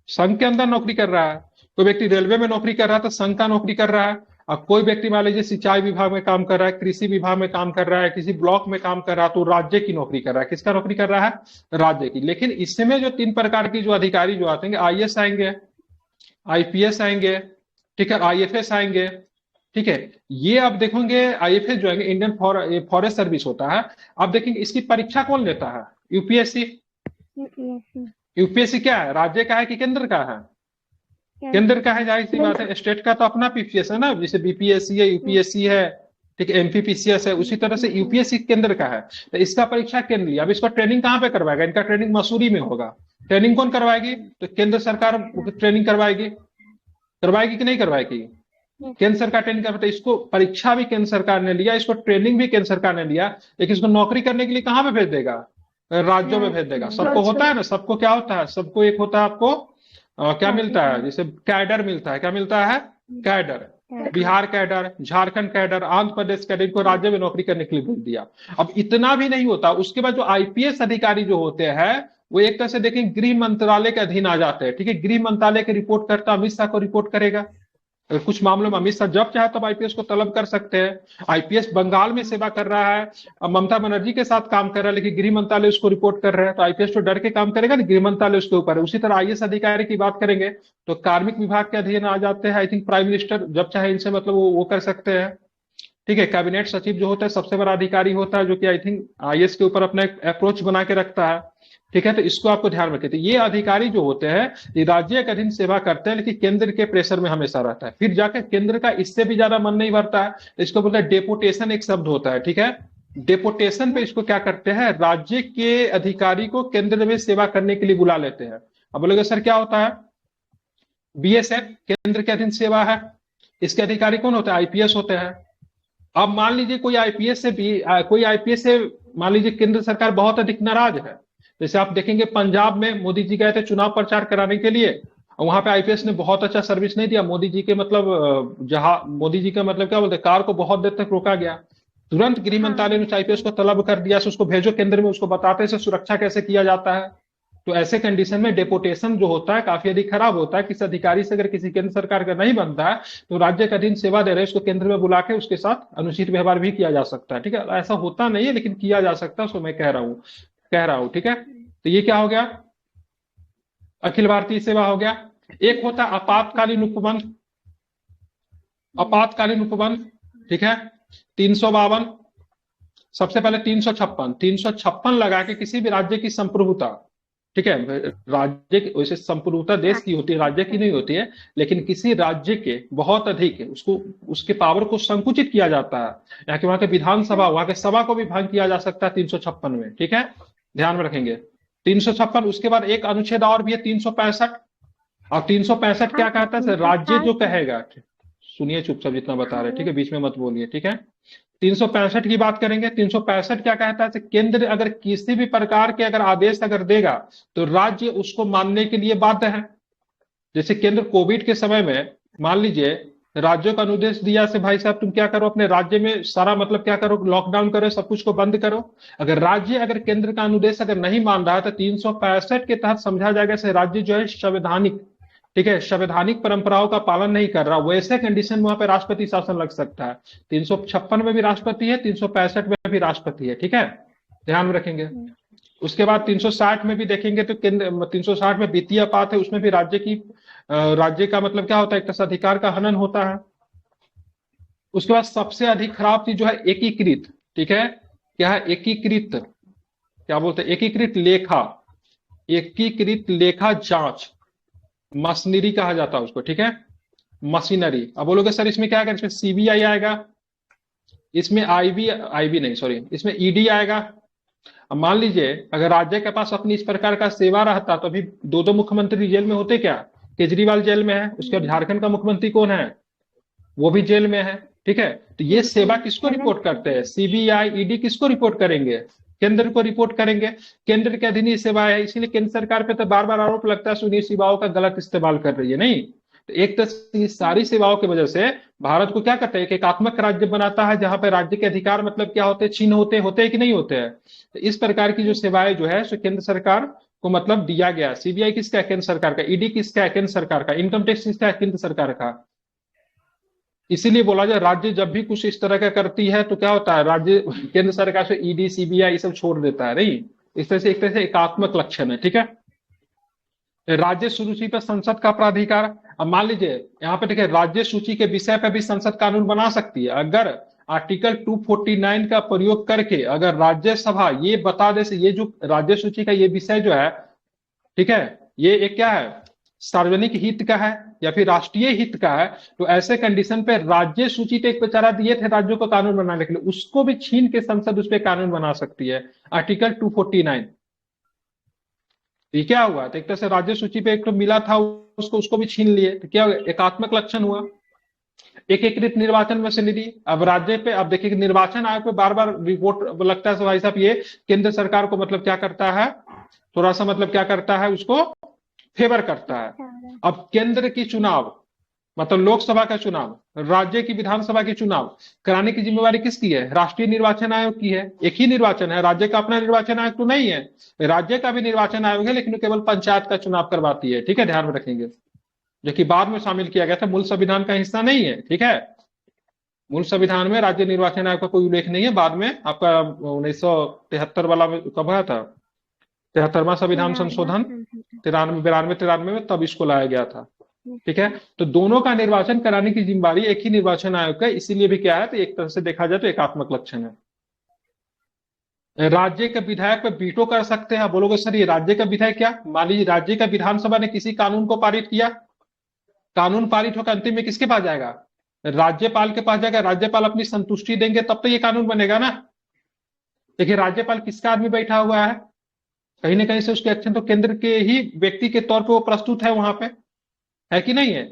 संघ के अंदर नौकरी कर रहा है। कोई व्यक्ति रेलवे में नौकरी कर रहा है तो संघ का नौकरी कर रहा है। अब कोई व्यक्ति मान लीजिए सिंचाई विभाग में काम कर रहा है, कृषि विभाग में काम कर रहा है, किसी ब्लॉक में काम कर रहा है, तो राज्य की नौकरी कर रहा है। किसका नौकरी कर रहा है? राज्य की। लेकिन इसमें जो 3 प्रकार की जो अधिकारी जो आते हैं, आईएएस आएंगे, आईपीएस आएंगे, ठीक है, आईएफएस आएंगे। ठीक है, ये आप देखोगे आईएफएस जो है इंडियन फॉरेस्ट सर्विस होता है। आप देखेंगे इसकी परीक्षा कौन लेता है? यूपीएससी। यूपीएससी यूपीएससी क्या है, राज्य का है कि केंद्र का है? केंद्र का है, जाहिर सी बात है। स्टेट का तो अपना पीपीएस है ना, जैसे बीपीएससी है, यूपीएससी है, ठीक है, एमपीपीसीएस है, उसी तरह से यूपीएससी केंद्र का है। तो इसका परीक्षा केंद्र लिया। अब इसका ट्रेनिंग कहाँ पे करवाएगा? इनका ट्रेनिंग मसूरी में होगा। ट्रेनिंग कौन करवाएगी? तो केंद्र सरकार ट्रेनिंग करवाएगी। करवाएगी कि नहीं करवाएगी? केंद्र सरकार ट्रेनिंग करवाती है। इसको परीक्षा भी केंद्र सरकार ने लिया, इसको ट्रेनिंग भी केंद्र सरकार ने लिया, लेकिन इसको नौकरी करने के लिए कहाँ पे भेज देगा? राज्यों में भेज देगा। सबको होता है ना, सबको क्या होता है? सबको एक होता है आपको क्या मिलता है? जैसे कैडर मिलता है। क्या मिलता है? Cadre. Bihar cadre, Jharkhand cadre, Andhra Pradesh cadre को राज्य में नौकरी करने के लिए भेज दिया। अब इतना भी नहीं होता, उसके बाद जो आईपीएस अधिकारी जो होते हैं वो एक तरह से देखें गृह मंत्रालय के अधीन आ जाते हैं। ठीक है, गृह मंत्रालय के रिपोर्ट करता, अमित शाह को रिपोर्ट करेगा। अगर कुछ मामलों में अमित शाह जब चाहे तब आईपीएस को तलब कर सकते हैं। आईपीएस बंगाल में सेवा कर रहा है, अब ममता बनर्जी के साथ काम कर रहा है, लेकिन गृह मंत्रालय उसको रिपोर्ट कर रहा है, तो आईपीएस तो डर के काम करेगा ना, गृह मंत्रालय उसके ऊपर है। उसी तरह आईएएस अधिकारी की बात करेंगे तो कार्मिक विभाग के अधीन आ जाते हैं। आई थिंक प्राइम मिनिस्टर जब चाहे इनसे मतलब वो कर सकते हैं। ठीक है, कैबिनेट सचिव जो होता है सबसे बड़ा अधिकारी होता है, जो कि आई थिंक आईएएस के ऊपर अपना एक अप्रोच बना के रखता है। ठीक है, तो इसको आपको ध्यान रखें। तो ये अधिकारी जो होते हैं ये राज्य के अधीन सेवा करते हैं, लेकिन केंद्र के प्रेशर में हमेशा रहता है। फिर जाकर केंद्र का इससे भी ज्यादा मन नहीं भरता है, इसको बोलते हैं डेपुटेशन, एक शब्द होता है। ठीक है, डेपुटेशन पे इसको क्या करते हैं? राज्य के अधिकारी को केंद्र में सेवा करने के लिए बुला लेते हैं। अब बोलेगे सर क्या होता है? बीएसएफ केंद्र के अधीन सेवा है, इसके अधिकारी कौन होते हैं? आईपीएस होते हैं। अब मान लीजिए कोई आईपीएस से मान लीजिए केंद्र सरकार बहुत अधिक नाराज है। जैसे आप देखेंगे पंजाब में मोदी जी गए थे चुनाव प्रचार कराने के लिए, और वहां पे आईपीएस ने बहुत अच्छा सर्विस नहीं दिया। मोदी जी के मतलब जहां मोदी जी का मतलब क्या बोलते हैं, कार को बहुत देर तक रोका गया। तुरंत गृह मंत्रालय ने आईपीएस को तलब कर दिया, उसको भेजो केंद्र में, उसको बताते से सुरक्षा कैसे किया जाता है। तो ऐसे कंडीशन में डेपुटेशन जो होता है काफी अधिक खराब होता है। किसी अधिकारी से अगर किसी केंद्र सरकार का नहीं बनता है तो राज्य के अधीन सेवा दे रहे हैं, उसको केंद्र में बुला के उसके साथ अनुचित व्यवहार भी किया जा सकता है। ठीक है, ऐसा होता नहीं है लेकिन किया जा सकता है, उसको मैं कह रहा हूं। ठीक है, तो ये क्या हो गया? अखिल भारतीय सेवा हो गया। एक होता है आपातकालीन उपबंध। आपातकालीन उपबंध, ठीक है, 352। सबसे पहले 356 लगा के किसी भी राज्य की संप्रभुता, ठीक है, राज्य की वैसे संप्रभुता देश की होती है, राज्य की नहीं होती है, लेकिन किसी राज्य के बहुत अधिक है उसको, उसके पावर को संकुचित किया जाता है। यहाँ के वहां के विधानसभा, वहां के सभा को भी भंग किया जा सकता है 356 में। ठीक है, ध्यान में रखेंगे 356। उसके बाद एक अनुच्छेद और भी है 365। और 365 क्या कहता है? राज्य जो कहेगा, सुनिए चुपचाप जितना बता रहे, ठीक है, बीच में मत बोलिए। ठीक है, 365 की बात करेंगे। 365 क्या कहता है? केंद्र अगर किसी भी प्रकार के अगर आदेश अगर देगा तो राज्य उसको मानने के लिए बाध्य है। जैसे केंद्र कोविड के समय में मान लीजिए राज्यों का अनुदेश दिया से भाई साहब तुम क्या करो, अपने राज्य में सारा मतलब क्या करो, लॉकडाउन करो, सब कुछ को बंद करो। अगर राज्य अगर केंद्र का अनुदेश अगर नहीं मान रहा है तो 365 के तहत समझा जाएगा से राज्य जो है संवैधानिक, ठीक है, संवैधानिक परंपराओं का पालन नहीं कर रहा, वैसे कंडीशन में वहां पे राष्ट्रपति शासन लग सकता है। 356 में भी राष्ट्रपति है, 365 में भी राष्ट्रपति है। ठीक है, ध्यान में रखेंगे। उसके बाद 360 में भी देखेंगे तो केंद्र 360 में वित्तीय आपात है, उसमें भी राज्य का मतलब क्या होता है, एक अधिकार का हनन होता है। उसके बाद सबसे अधिक खराब चीज जो है एकीकृत, ठीक है, क्या है? एकीकृत, क्या बोलते हैं? एकीकृत लेखा जांच, मशीनरी कहा जाता है उसको। ठीक है, मशीनरी। अब बोलोगे सर इसमें क्या आएगा? इसमें सीबीआई आएगा, इसमें आईबी नहीं, सॉरी, इसमें ईडी आएगा। अब मान लीजिए अगर राज्य के पास अपनी इस प्रकार का सेवा रहता तो अभी दो मुख्यमंत्री जेल में होते क्या? केजरीवाल जेल में है, उसके बाद झारखंड का मुख्यमंत्री कौन है? वो भी जेल में है। ठीक है, तो ये सेवा किसको रिपोर्ट करते हैं? सीबीआई ईडी किसको रिपोर्ट करेंगे? केंद्र को रिपोर्ट करेंगे। केंद्र के अधीन सेवा है, इसीलिए केंद्र सरकार पे तो बार बार आरोप लगता है सुनिए सेवाओं का गलत इस्तेमाल कर रही है। नहीं, तो एक तो सारी सेवाओं की वजह से भारत को क्या करता है, एक एकात्मक राज्य बनाता है जहां पर राज्य के अधिकार मतलब क्या होते हैं, चिन्ह होते हैं कि नहीं होते हैं। तो इस प्रकार की जो सेवाएं जो है सो केंद्र सरकार को मतलब दिया गया। सीबीआई किसका है? केंद्र सरकार का। ईडी किसका है? केंद्र सरकार का। इनकम टैक्स किसका है? केंद्र सरकार का। इसीलिए बोला जाए राज्य जब भी कुछ इस तरह का करती है तो क्या होता है, राज्य केंद्र सरकार से ईडी सीबीआई ये सब छोड़ देता है। नहीं, इस तरह से एक तरह से एकात्मक लक्षण है। ठीक है, राज्य सूची पर संसद का प्राधिकार। अब मान लीजिए यहाँ पे देखिए, राज्य सूची के विषय पर भी संसद कानून बना सकती है अगर आर्टिकल 249 का प्रयोग करके अगर राज्यसभा ये बता दे से ये जो राज्य सूची का ये विषय जो है, ठीक है, ये एक क्या है, सार्वजनिक हित का है या फिर राष्ट्रीय हित का है, तो ऐसे कंडीशन पे राज्य सूची पे एक बेचारा दिए थे राज्यों को कानून बनाने के लिए, उसको भी छीन के संसद उस पर कानून बना सकती है, आर्टिकल 249। ये क्या हुआ, तो एक तरह से राज्य सूची पे एक तो मिला था उसको भी छीन लिए, तो क्या एकात्मक लक्षण हुआ। एकीकृत निर्वाचन मशीनरी, अब राज्य पे, अब देखिए निर्वाचन आयोग पे बार बार रिपोर्ट लगता है भाई साहब, ये केंद्र सरकार को मतलब क्या करता है, थोड़ा सा मतलब क्या करता है, उसको फेवर करता है। अब केंद्र की चुनाव मतलब लोकसभा का चुनाव, राज्य की विधानसभा की चुनाव कराने की जिम्मेवारी किसकी है, राष्ट्रीय निर्वाचन आयोग की है। एक ही निर्वाचन है, राज्य का अपना निर्वाचन आयोग तो नहीं है, राज्य का भी निर्वाचन आयोग है, लेकिन केवल पंचायत का चुनाव करवाती है, ठीक है, ध्यान में रखेंगे, जो कि बाद में शामिल किया गया था, मूल संविधान का हिस्सा नहीं है, ठीक है। मूल संविधान में राज्य निर्वाचन आयोग का कोई उल्लेख नहीं है, बाद में आपका 1973 वाला कब आया था, 73वां संविधान संशोधन 93 में तब इसको लाया गया था, ठीक है। तो दोनों का निर्वाचन कराने की जिम्मेदारी एक ही निर्वाचन आयोग का, इसीलिए भी क्या है, तो एक तरह से देखा जाए तो एकात्मक लक्षण है। राज्य के विधायक पे वीटो कर सकते हैं। बोलोगे सर ये राज्य का विधायक क्या, मान लीजिए राज्य का विधानसभा ने किसी कानून को पारित किया, कानून पारित होकर अंतिम में किसके पास जाएगा, राज्यपाल के पास जाएगा, राज्यपाल अपनी संतुष्टि देंगे तब तो ये कानून बनेगा ना। देखिए राज्यपाल किसका आदमी बैठा हुआ है, कहीं ना कहीं से उसके एक्शन तो केंद्र के ही व्यक्ति के तौर पे वो प्रस्तुत है वहां पे, है कि नहीं है।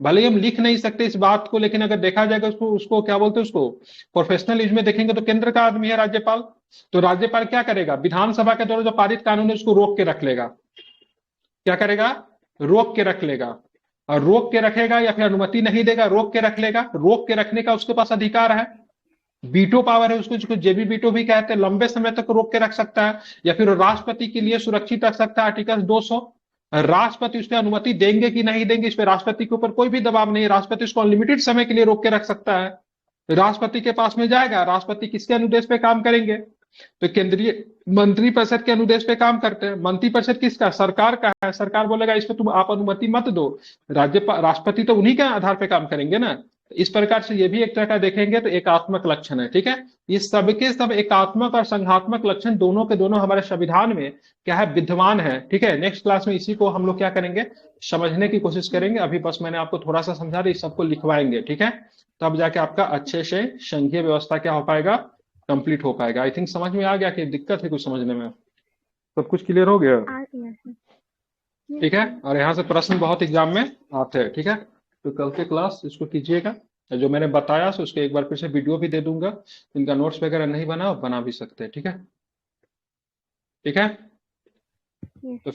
भले ही हम लिख नहीं सकते इस बात को, लेकिन अगर देखा जाएगा उसको उसको क्या बोलते हैं, उसको प्रोफेशनल यूज में देखेंगे तो केंद्र का आदमी है राज्यपाल। तो राज्यपाल क्या करेगा, विधानसभा के द्वारा जो पारित कानून है उसको रोक के रख लेगा, क्या करेगा, रोक के रख लेगा, और रोक के रखेगा या फिर अनुमति नहीं देगा, रोक के रख लेगा, रोक के रखने का उसके पास अधिकार है, वीटो पावर है उसको, जिसको जेबी वीटो भी कहते हैं, लंबे समय तक रोक के रख सकता है, या फिर राष्ट्रपति के लिए सुरक्षित रख सकता है, आर्टिकल 200। राष्ट्रपति उस पर अनुमति देंगे कि नहीं देंगे, इस पर राष्ट्रपति के ऊपर कोई भी दबाव नहीं है, राष्ट्रपति उसको अनलिमिटेड समय के लिए रोक के रख सकता है, राष्ट्रपति के पास में जाएगा, राष्ट्रपति किसके अनुदेश पे काम करेंगे, तो केंद्रीय मंत्रिपरिषद के अनुदेश पे काम करते हैं। मंत्रिपरिषद किसका, सरकार का है, सरकार बोलेगा इस पे तुम आप अनुमति मत दो, राज्यपाल राष्ट्रपति तो उन्हीं के आधार पे काम करेंगे ना। इस प्रकार से ये भी एक तरह का देखेंगे तो एकात्मक लक्षण है, ठीक है। ये सबके सब एकात्मक और संघात्मक लक्षण दोनों के दोनों हमारे संविधान में क्या है, विद्यमान है, ठीक है। नेक्स्ट क्लास में इसी को हम लोग क्या करेंगे, समझने की कोशिश करेंगे। अभी बस मैंने आपको थोड़ा सा समझा रही, सबको लिखवाएंगे, ठीक है, तब जाके आपका अच्छे से संघीय व्यवस्था क्या हो पाएगा, कंप्लीट हो पाएगा। आई थिंक समझ में आ गया कि दिक्कत है कुछ समझने में, सब कुछ क्लियर हो गया, ठीक है। और यहाँ से प्रश्न बहुत एग्जाम में आते हैं, ठीक है। तो कल के क्लास इसको कीजिएगा, जो मैंने बताया सो उसको एक बार फिर से वीडियो भी दे दूंगा, इनका नोट्स वगैरह नहीं बना भी सकते हैं, ठीक है, ठीक है। तो